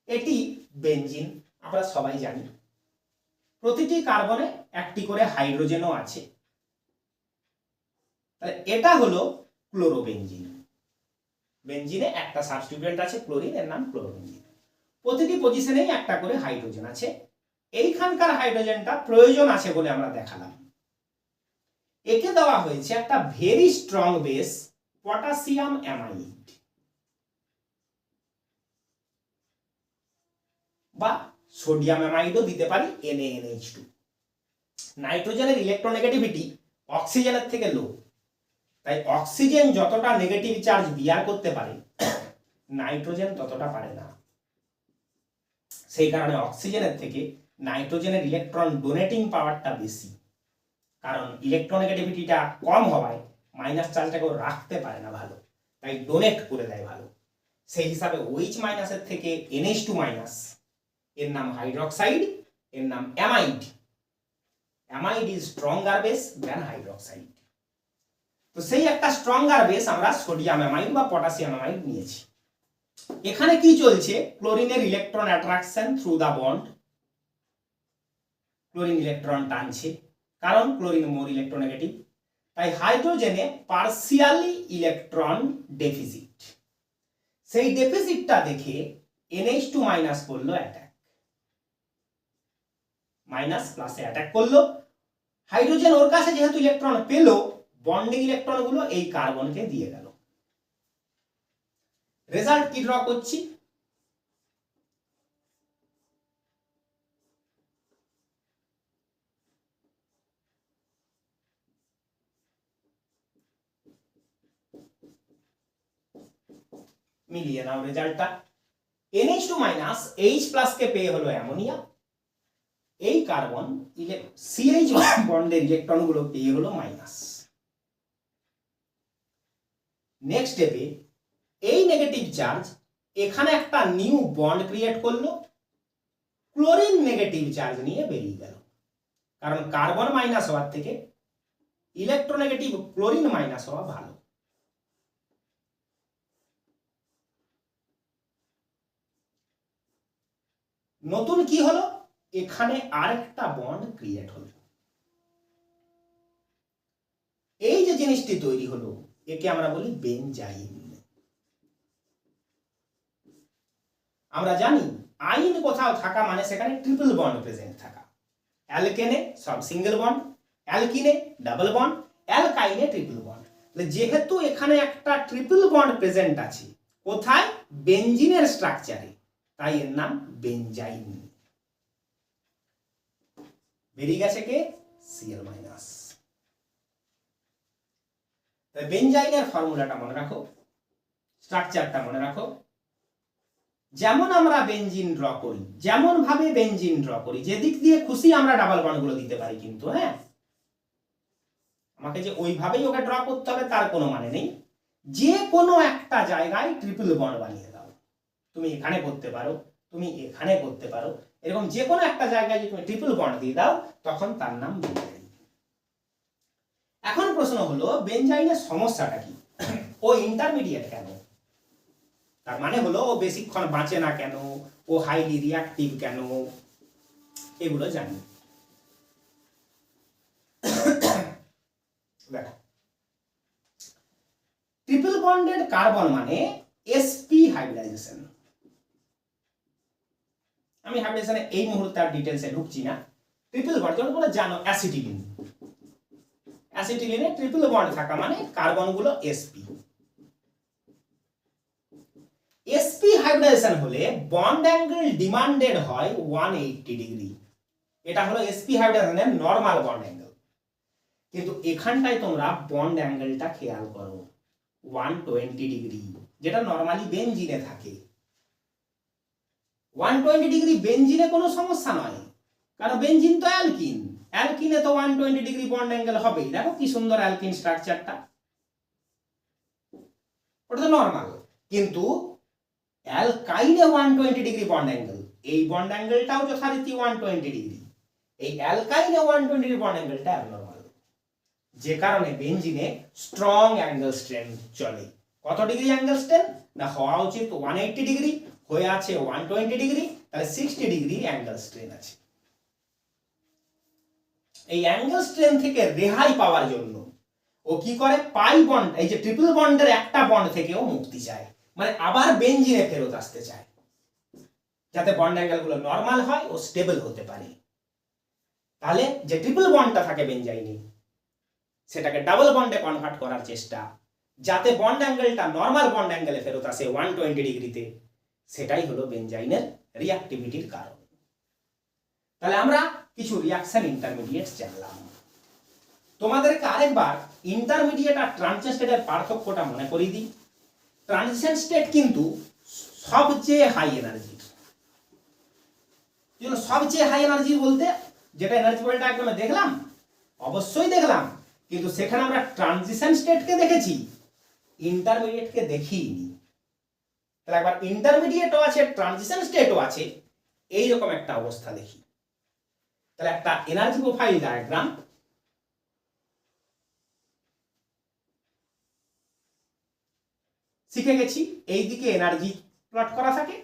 এটি বেনজিন, আমরা সবাই জানি। প্রতিটি কার্বনে একটি করে হাইড্রোজেনও আছে। তাহলে এটা হলো ক্লোরোবেনজিন। বেনজিনে একটা সাবস্টিটিউয়েন্ট আছে ক্লোরিন, এর নাম ক্লোরোবেনজিন। প্রতিটি পজিশনেই একটা করে হাইড্রোজেন আছে। এইখানকার হাইড্রোজেনটা প্রয়োজন আছে বলে আমরা দেখালাম। একে দেওয়া হয়েছে একটা very strong base, potassium amide বা সোডিয়াম অ্যামাইডও দিতে পারি, NaNH2। নাইট্রোজেনের ইলেকট্রোনেগেটিভিটি অক্সিজেনের থেকে লো, তাই অক্সিজেন যতটা নেগেটিভ চার্জ বিয়ার করতে পারে, নাইট্রোজেন ততটা পারে না। সেই কারণে অক্সিজেনের থেকে নাইট্রোজেনের ইলেকট্রন ডোনেটিং পাওয়ারটা বেশি, কারণ ইলেকট্রোনেগেটিভিটিটা কম হওয়ায় মাইনাস চার্জটাকে রাখতে পারে না ভালো, তাই ডোনেট করে দেয় ভালো। সেই হিসাবে OH মাইনাসের থেকে NH2 মাইনাস, এর নাম হাইড্রোক্সাইড, এর নাম amide. Amide is stronger base than hydroxide. তো সেই একটা স্ট্রঙ্গার বেস আমরা সোডিয়াম অ্যামাইড বা পটাশিয়াম অ্যামাইড নিয়েছি। এখানে কি চলছে? ক্লোরিনের electron attraction through the bond. Chlorine electron টানছে, কারণ ক্লোরিন মোর ইলেকট্রোনেগেটিভ, তাই হাইড্রোজেনে পার্সিয়ালি ইলেকট্রন ডেফিসিট। সেই ডেফিসিটটা দেখে NH2 মাইনাস করলো অ্যাটাক, মাইনাস প্লাসে অ্যাটাক করলো। হাইড্রোজেন ওর কাছে যেহেতু ইলেকট্রন পেল, বন্ডিং ইলেকট্রন গুলো এই কার্বনকে দিয়ে গেল। রেজাল্ট কি ড্র করছি? মিলিয়ে নাও রেজাল্টটা। NH2 মাইনাস H প্লাস কে পেয়ে হলো অ্যামোনিয়া। এই কার্বন CH বন্ডের ইলেকট্রন গুলো পেয়ে হলো মাইনাস। নেক্সট স্টেপে এই নেগেটিভ চার্জ এখানে একটা নিউ বন্ড ক্রিয়েট করলো, ক্লোরিন নেগেটিভ চার্জ নিয়ে বেরিয়ে গেল, কারণ কার্বন মাইনাস হওয়ার থেকে ইলেকট্রোনেগেটিভ ক্লোরিন মাইনাস হওয়া ভালো। নতুন কি হলো? এখানে আরেকটা বন্ড ক্রিয়েট হলো। এই যে জিনিসটি তৈরি হলো, একে আমরা বলি বেনজাইন। আমরা জানি আইন কোথাও থাকা মানে সেখানে ট্রিপল বন্ড প্রেজেন্ট থাকা। অ্যালকেনে সব সিঙ্গেল বন্ড, অ্যালকিনে ডাবল বন্ড, অ্যালকাইনে ট্রিপল বন্ড। যেহেতু এখানে একটা ট্রিপল বন্ড প্রেজেন্ট আছে, কোথায়? বেঞ্জিনের স্ট্রাকচারে, তাই এর নাম বেঞ্জাইন। বেরিয়ে গেছে কে? Cl-। বেঞ্জাইনের ফর্মুলাটা মনে রাখো, স্ট্রাকচারটা মনে রাখো। যেমন আমরা বেঞ্জিন ড্র করি, যেমন ভাবে বেঞ্জিন ড্র করি, যেদিক দিয়ে খুশি আমরা ডাবল বন্ডগুলো দিতে পারি, কিন্তু হ্যাঁ, আমাকে যে ওইভাবেই ওকে ড্র করতে হবে তার কোনো মানে নেই। যে কোনো একটা জায়গায় ট্রিপল বন্ড বানিয়ে দাও, তুমি এখানে করতে পারো, তুমি এখানে করতে পারো, এরকম যে কোনো একটা জায়গায় যদি তুমি ট্রিপল বন্ড দিয়ে দাও তখন তার নাম বেঞ্জাইন। এখন প্রশ্ন হলো বেঞ্জাইনের সমস্যাটা কি? ও ইন্টারমিডিয়েট কেন? তার মানে হলো ও বেশিক্ষণ বাঁচে না কেন, ও হাইলি রিঅ্যাক্টিভ কেন, এগুলো জানি। দেখো, ট্রিপল বন্ডেড কার্বন মানে sp হাইব্রিডাইজেশন। আমি হাইব্রিডাইজেশনে এই মুহূর্তে আর ডিটেইলসে ঢুকছি না। ট্রিপল বন্ড যেমন তোমরা জানো অ্যাসিটিলিন, অ্যাসিটিলিনে ট্রিপল বন্ড থাকা মানে কার্বনগুলো sp। sp হাইব্রিডাইজেশন হলে বন্ড অ্যাঙ্গেল ডিমান্ডেড হয় 180 ডিগ্রি। এটা হলো sp হাইব্রিডাইজেশনের নরমাল বন্ড অ্যাঙ্গেল। কিন্তু এখানটায় তোমরা বন্ড অ্যাঙ্গেলটা খেয়াল করো, 120 ডিগ্রি, যেটা নরমালি বেনজিনে থাকে। 120 ডিগ্রি বেনজিনে কোনো সমস্যা নয়, কারণ বেনজিন তো অ্যালকিন, অ্যালকিনে তো 120 ডিগ্রি বন্ড অ্যাঙ্গেল হবেই। দেখো কি সুন্দর অ্যালকিন স্ট্রাকচারটা, ওটা তো নরমাল। কিন্তু অ্যালকাইনে 120 ডিগ্রি বন্ড অ্যাঙ্গেল, এই বন্ড অ্যাঙ্গেলটাও যথারীতি 120 ডিগ্রি, এই অ্যালকাইনে 120 ডিগ্রি বন্ড অ্যাঙ্গেলটা অ্যাবনরমাল, যে কারণে বেনজিনে স্ট্রং অ্যাঙ্গেল স্ট্রেন চলে। কত ডিগ্রি অ্যাঙ্গেল স্ট্রেন? না, হওয়া উচিত 180 ডিগ্রি, হয়ে আছে 120 ডিগ্রি, তাহলে 60 ডিগ্রি অ্যাঙ্গেল স্ট্রেন আছে। এই অ্যাঙ্গেল স্ট্রেন থেকে রেহাই পাওয়ার জন্য ও কি করে, পাই বন্ড, এই যে ট্রিপল বন্ডের একটা বন্ড থেকেও মুক্তি চায়, মানে আবার বেনজিনে ফেরত আসতে চায়, যাতে বন্ড অ্যাঙ্গেলগুলো নরমাল হয় ও স্টেবল হতে পারে। তাহলে যে ট্রিপল বন্ডটা থাকে বেনজাইনে, সেটাকে ডাবল বন্ডে কনভার্ট করার চেষ্টা, যাতে বন্ড অ্যাঙ্গেলটা নরমাল বন্ড অ্যাঙ্গেলে ফেরত আসে 120 ডিগ্রিতে, সেটাই হলো বেনজাইনের রিঅ্যাক্টিভিটির কারণ। তাহলে আমরা কিছু রিঅ্যাকশন ইন্টারমিডিয়েটস জানলাম। তোমাদেরকে আরেকবার ইন্টারমিডিয়েট আর ট্রানজিশন স্টেটের পার্থক্যটা মনে করিয়ে দিই। ট্রানজিশন স্টেট কিন্তু সবচেয়ে হাই এনার্জির। সবচেয়ে হাই এনার্জি বলতে যেটা এনার্জি বলটা একদম দেখলাম, অবশ্যই দেখলাম, কিন্তু সেখানে আমরা ট্রানজিশন স্টেটকে দেখেছি, ইন্টারমিডিয়েটকে দেখিনি। তাহলে একবার ইন্টারমিডিয়েটও আছে, ট্রানজিশন স্টেটও আছে, এইরকম একটা অবস্থা দেখি। তাহলে একটা এনার্জি প্রোফাইল ডায়াগ্রাম, শিখে গেছি এইদিকে এনার্জি প্লট করা থাকে,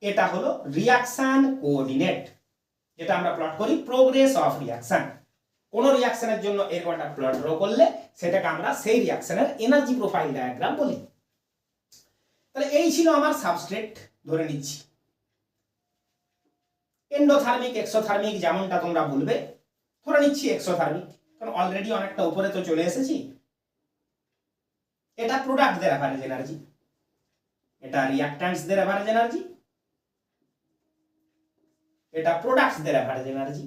এটা হলো রিঅ্যাকশন কোঅর্ডিনেট, যেটা আমরা প্লট করি প্রোগ্রেস অফ রিঅ্যাকশন। কোন রিঅ্যাকশনের জন্য এরকম একটা প্লট ড্র করলে সেটাকে আমরা সেই রিঅ্যাকশনের এনার্জি প্রোফাইল ডায়াগ্রাম বলি। তাহলে এই ছিল আমার সাবস্ট্রেট, ধরে নিচ্ছি এন্ডোথার্মিক এক্সোথার্মিক যেমনটা তোমরা বলবে, ধরে নিচ্ছি এক্সোথার্মিক, কারণ অলরেডি অনেকটা উপরে তো চলে এসেছি। এটা প্রোডাক্টদের অ্যাভারেজ এনার্জি, এটা রিঅ্যাক্ট্যান্টসদের অ্যাভারেজ এনার্জি, এটা প্রোডাক্টসদের অ্যাভারেজ এনার্জি।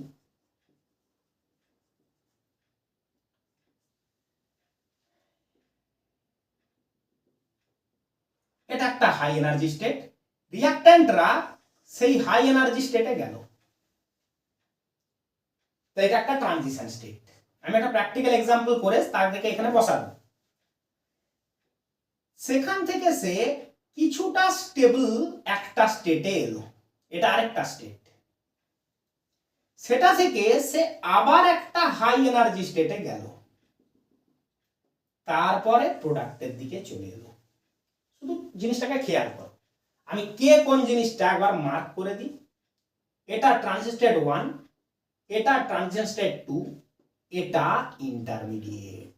এটা একটা হাই এনার্জি স্টেট, রিঅ্যাক্ট্যান্টরা সেই হাই এনার্জি স্টেটে গেল, তো এটা একটা ট্রানজিশন স্টেট। আমি একটা প্র্যাকটিক্যাল এক্সাম্পল করে তার দিকে এখানে বসাবো। সেখান থেকে সে কিছুটা স্টেবল একটা স্টেটে এলো, এটা আরেকটা স্টেট, সেটা থেকে সে আবার একটা হাই এনার্জি স্টেটে গেল, তারপরে প্রোডাক্টের দিকে চলে এলো। শুধু জিনিসটাকে খেয়াল করো, আমি কে কোন জিনিসটা একবার মার্ক করে দিই। এটা ট্রানজিশন স্টেট 1, এটা ট্রানজিশন স্টেট 2, এটা ইন্টারমিডিয়েট।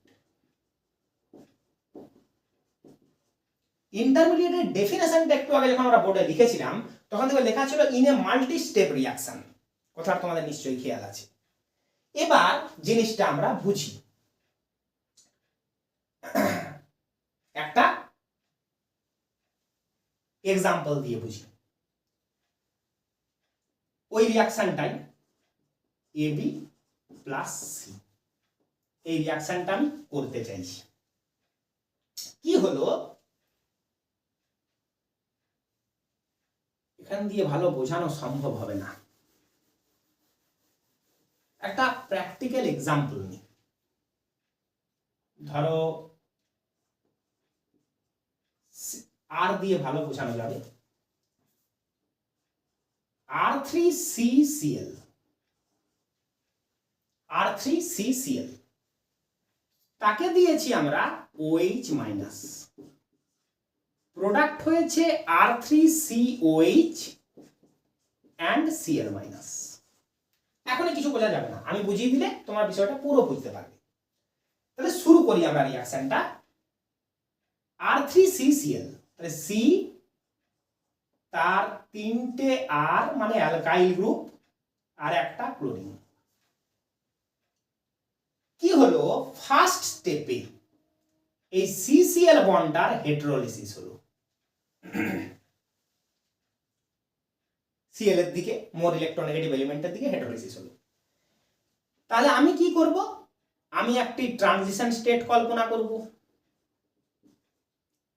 ইন্টারমিডিয়েটের ডেফিনেশনটা একটু আগে যখন আমরা বোর্ডে লিখেছিলাম তখন থেকে লেখা ছিল in a multi step reaction, কথাটা তোমাদের নিশ্চয়ই খেয়াল আছে। এবার জিনিসটা আমরা বুঝি। একটা এক্সাম্পল দিয়ে বুঝি। ওই রিয়াকশনটাই AB প্লাস সি, এই রিয়াকশনটা আমি করতে চাইছি। কি হলো, এখান দিয়ে ভালো বোঝানো সম্ভব হবে না, একটা প্র্যাকটিক্যাল এক্সাম্পল নিই। ধরো আর দিয়ে ভালো বোঝানো যাবে, R3CCl, R3CCl তাকে দিয়েছি আমরা OH মাইনাস, প্রোডাক্ট হয়েছে R3COH and Cl মাইনাস। এখন কিছু বোঝা যাবে না, আমি বুঝিয়ে দিলে তোমার বিষয়টা পুরো বুঝতে পারবে। তাহলে শুরু করি আমরা রিঅ্যাকশনটা। R3CCl, তাহলে C, তার তিনটে R মানে অ্যালকাইল গ্রুপ আর একটা ক্লোরিন। কি হলো, ফার্স্ট স্টেপে এই CCl বন্ডটার হেটেরোলিসিস হলো, Cl এর দিকে মোর ইলেকট্রোনেগেটিভ এলিমেন্টের দিকে হেটেরোলিসিস হলো। তাহলে আমি কি করব, আমি একটি ট্রানজিশন স্টেট কল্পনা করব।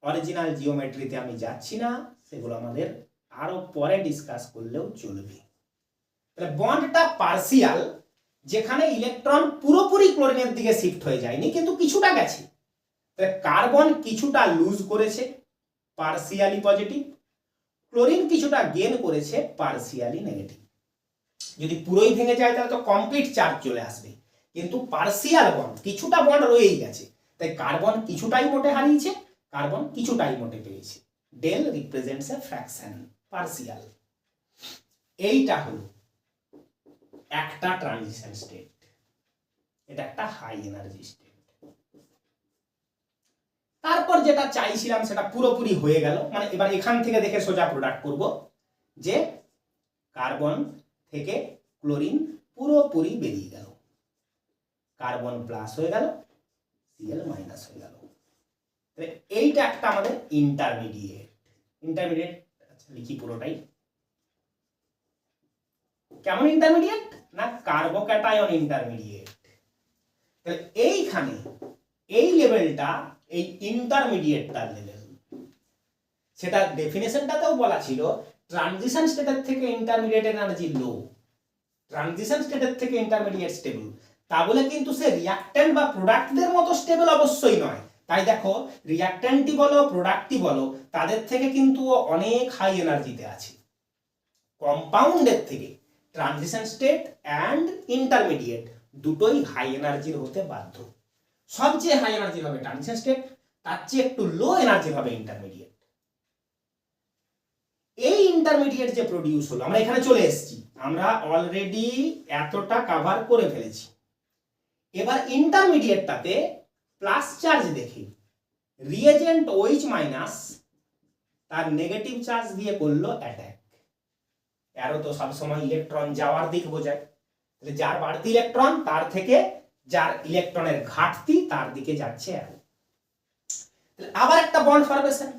অরিজিনাল জিওমেট্রিতে আমি যাচ্ছি না, সেগুলো আমাদের আরো পরে ডিসকাস করলেও চলবে। তাহলে বন্ডটা পার্সিয়াল, যেখানে ইলেকট্রন পুরোপুরি ক্লোরিনের দিকে শিফট হয়ে যায়নি, কিন্তু কিছুটা গেছে। তাহলে কার্বন কিছুটা লুজ করেছে, পার্সিয়ালি পজিটিভ, ক্লোরিন কিছুটা গেইন করেছে, পার্সিয়ালি নেগেটিভ। যদি পুরোই ভেঙে যায় তাহলে তো কমপ্লিট চার্জ চলে আসবে, কিন্তু পার্সিয়াল বন্ড, কিছুটা বন্ড রয়েই গেছে। তাই কার্বন কিছুটাই মোটে হারিয়েছে, কার্বন কিছুটাই মোটে পেয়েছে। ডেল রিপ্রেজেন্টস এ ফ্র্যাকশন, পার্সিয়াল। এইটা হলো একটা ট্রানজিশন স্টেট, এটা একটা হাই এনার্জি স্টেট। তারপর যেটা চাইছিলাম সেটা পুরোপুরি হয়ে গেল, মানে এবার এখান থেকে দেখে সোজা প্রোডাক্ট করব যে কার্বন থেকে ক্লোরিন পুরোপুরি বেরিয়ে গেল, কার্বন প্লাস হয়ে গেল, Cl মাইনাস হয়ে গেল। এইটা একটা আমাদের ইন্টারমিডিয়েট। ইন্টারমিডিয়েট আচ্ছা লিখি পুরোটাই। কেমন ইন্টারমিডিয়েট না, কার্বোক্যাটায়ন ইন্টারমিডিয়েট। তাহলে এইখানে এই লেভেলটা এই ইন্টারমিডিয়েটটার লেভেল, সেটা ডেফিনেশনটাতেও বলা ছিল ট্রানজিশন স্টেটের থেকে ইন্টারমিডিয়েট এনার্জি লো, ট্রানজিশন স্টেটের থেকে ইন্টারমিডিয়েট স্টেবল। তা বলে কিন্তু সে রিঅ্যাক্ট্যান্ট বা প্রোডাক্টদের মতো স্টেবল অবশ্যই নয়। তাই দেখো রিঅ্যাক্ট্যান্টই বলো প্রোডাক্টই বলো, তাদের থেকে কিন্তু অনেক হাই এনার্জিতে আছে। কম্পাউন্ডের থেকে ট্রানজিশন স্টেট অ্যান্ড ইন্টারমিডিয়েট দুটোই হাই এনার্জির হতে বাধ্য। সবচেয়ে হাই এনার্জির হবে ট্রানজিশন স্টেট, তার চেয়ে একটু লো এনার্জির হবে ইন্টারমিডিয়েট। এই ইন্টারমিডিয়েট যে প্রডিউস হলো, আমরা এখানে চলে এসেছি, আমরা অলরেডি এতটা কভার করে ফেলেছি। এবার ইন্টারমিডিয়েটটাতে প্লাস চার্জ দেখি, রিএজেন্ট OH মাইনাস তার নেগেটিভ চার্জ দিয়ে করলো অ্যাটাক। অ্যারো তো সবসময় ইলেকট্রন যাওয়ার দিক বোঝায়, তাহলে যার বাড়তি ইলেকট্রন তার থেকে যার ইলেকট্রনের ঘাটতি তার দিকে যাচ্ছে অ্যারো। আবার একটা বন্ড ফরমেশন,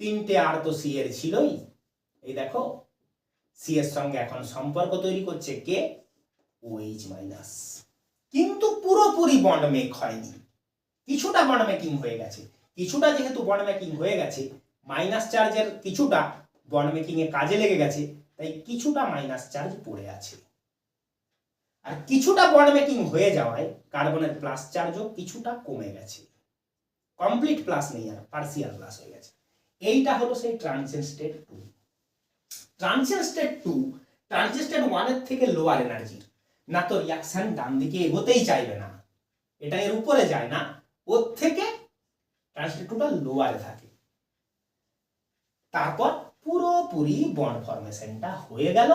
তিনটে আর তো সি এর ছিলই, এই দেখো সি এর সঙ্গে এখন সম্পর্ক তৈরি করছে কে, OH মাইনাস। কিন্তু পুরোপুরি বন্ড মেক হয়নি, কিছুটা বন্ড মেকিং হয়ে গেছে। কিছুটা যেহেতু বন্ড মেকিং হয়ে গেছে, মাইনাস চার্জের কিছুটা বন্ড মেকিং এ কাজে লেগে গেছে, তাই কিছুটা মাইনাস চার্জ পড়ে আছে। আর কিছুটা বন্ড মেকিং হয়ে যাওয়ায় কার্বনের প্লাস চার্জও কিছুটা কমে গেছে, কমপ্লিট প্লাস নেই আর পার্সিয়াল প্লাস হয়ে গেছে। এইটা হলো সেই transition state 2। Transition state 2 transition state 1 এর থেকে লোয়ার এনার্জির, না তো রিঅ্যাকশন ডান দিকে এগোতেই চাইবে না, এটা এর উপরে যায় না, ওর থেকে ট্রানজিশন 2টা লোয়ারে থাকে। তারপর পুরোপুরি বন্ড ফরমেশনটা হয়ে গেল,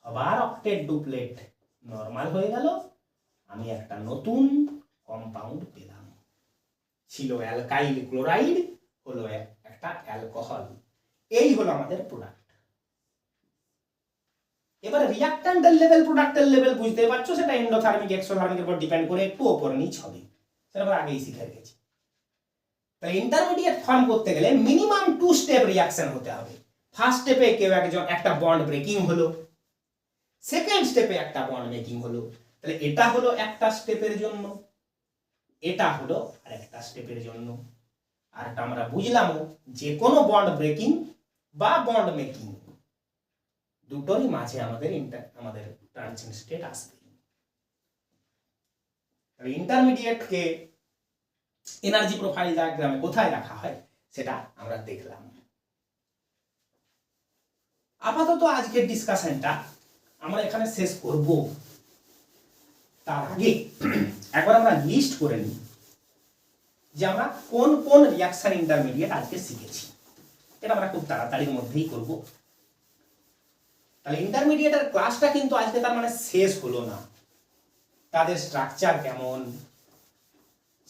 সবার অক্টেট ডুপ্লেট নরমাল হয়ে গেল, আমি একটা নতুন কম্পাউন্ড পেলাম। ছিল অ্যালকাইল ক্লোরাইড, হলো একটা অ্যালকোহল। এই হলো আমাদের প্রোডাক্ট। এবার রিঅ্যাক্ট্যান্টের লেভেল প্রোডাক্টের লেভেল বুঝতে পারছো, সেটা এন্ডোথার্মিক এক্সোথার্মিকের উপর ডিপেন্ড করে একটু ওপর নিচ হবে, সেটা আমরা আগেই শিখে রেখেছি। তাহলে ইন্টারমিডিয়েট ফর্ম করতে গেলে মিনিমাম 2 স্টেপ রিয়াকশন হতে হবে। ফার্স্ট স্টেপে কেউ একজন একটা বন্ড ব্রেকিং হলো, সেকেন্ড স্টেপে একটা বন্ড মেকিং হলো। তাহলে এটা হলো একটা স্টেপের জন্য, এটা হলো আরেকটা স্টেপের জন্য। আর এটা আমরা বুঝলামও, যে কোনো বন্ড ব্রেকিং বা বন্ড মেকিং দুটোরই মাঝে আমাদের ট্রানজিশন স্টেট আসবে। ইন্টারমিডিয়েটকে এনার্জি প্রোফাইল ডায়াগ্রামে কোথায় রাখা হয় সেটা আমরা দেখলাম। আপাতত আজকের ডিসকাশনটা আমরা এখানে শেষ করব। তার আগে একবার আমরা লিস্ট করে নিই যে আমরা কোন কোন রিয়াকশন ইন্টারমিডিয়েট আজকে শিখেছি। এটা আমরা খুব তাড়াতাড়ির মধ্যেই করব। তাহলে ইন্টারমিডিয়েটের ক্লাসটা কিন্তু আজকে তার মানে শেষ হলো না। তাদের স্ট্রাকচার কেমন,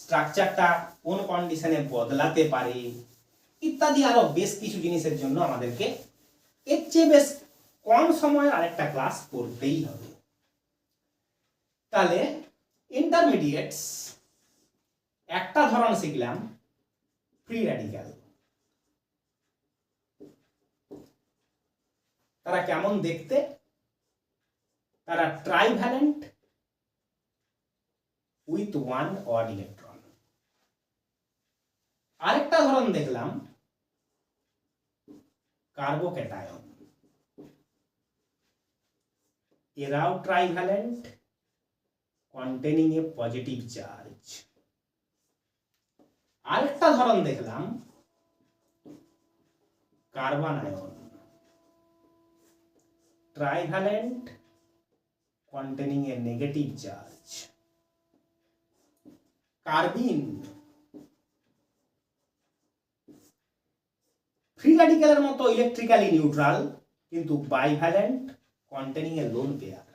স্ট্রাকচারটা কোন কন্ডিশনে বদলাতে পারে ইত্যাদি আরো বেশ কিছু জিনিসের জন্য আমাদেরকে এর চেয়ে বেশ কম সময়ে আরেকটা ক্লাস করতেই হবে। তাহলে ইন্টারমিডিয়েটস একটা ধরন শিখলাম, ফ্রি র্যাডিক্যাল। তারা কেমন দেখতে? তারা trivalent with one odd electron. আরেকটা ধরন দেখলাম কার্বোক্যাটায়ন। এরাও ট্রাইভ্যালেন্ট কন্টেনিং এ পজিটিভ চার্জ। আরেকটা ধরন দেখলাম কার্বন আয়ন, ট্রাইভ্যালেন্ট কন্টেনিং এ নেগেটিভ চার্জ। কার্বিন ফ্রি র্যাডিক্যালের মতো ইলেকট্রিক্যালি নিউট্রাল কিন্তু bivalent containing A lone pair.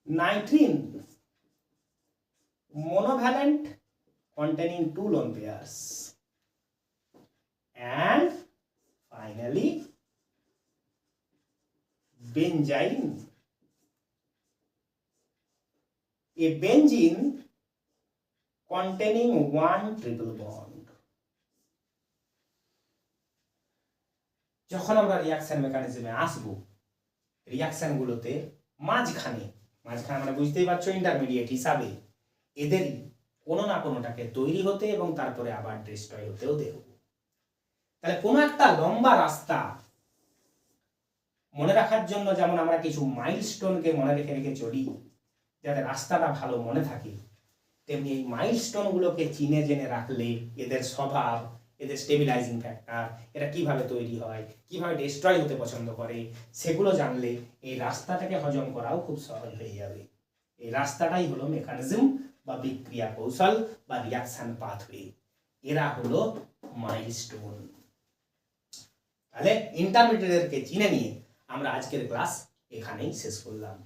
নাইট্রিন monovalent containing 2 lone pairs. And finally benzene, a benzene containing 1 triple bond. যখন আমরা reaction মেকানিজমে আসব, reaction গুলোতে মাঝখানে মানে বুঝতেই পারছো ইন্টারমিডিয়েট হিসাবে এদেরই কোনো না কোনোটাকে তৈরি হতে এবং তারপরে আবার ডিস্ট্রয় হতেও দেখব। তাহলে কোনো একটা লম্বা রাস্তা মনে রাখার জন্য যেমন আমরা কিছু মাইলস্টোনকে মনে রেখে রেখে চলি যাতে রাস্তাটা ভালো মনে থাকে, তেমনি এই মাইলস্টোন গুলোকে চিনে জেনে রাখলে এদের স্বভাব, এদের স্টেবিলাইজিং ফ্যাক্টর, এরা কিভাবে তৈরি হয়, কিভাবে ডিস্ট্রয় হতে পছন্দ করে, সেগুলো জানলে এই রাস্তাটাকে হজম করাও খুব সহজ হয়ে যাবে। এই রাস্তাটাই হলো মেকানিজম বা বিক্রিয়া কৌশল বা রিঅ্যাকশন পাথওয়ে। এরা হলো মাইলস্টোন। তাহলে ইন্টারমিডিয়েটকে চিনে নিয়ে আমরা আজকের ক্লাস এখানেই শেষ করলাম।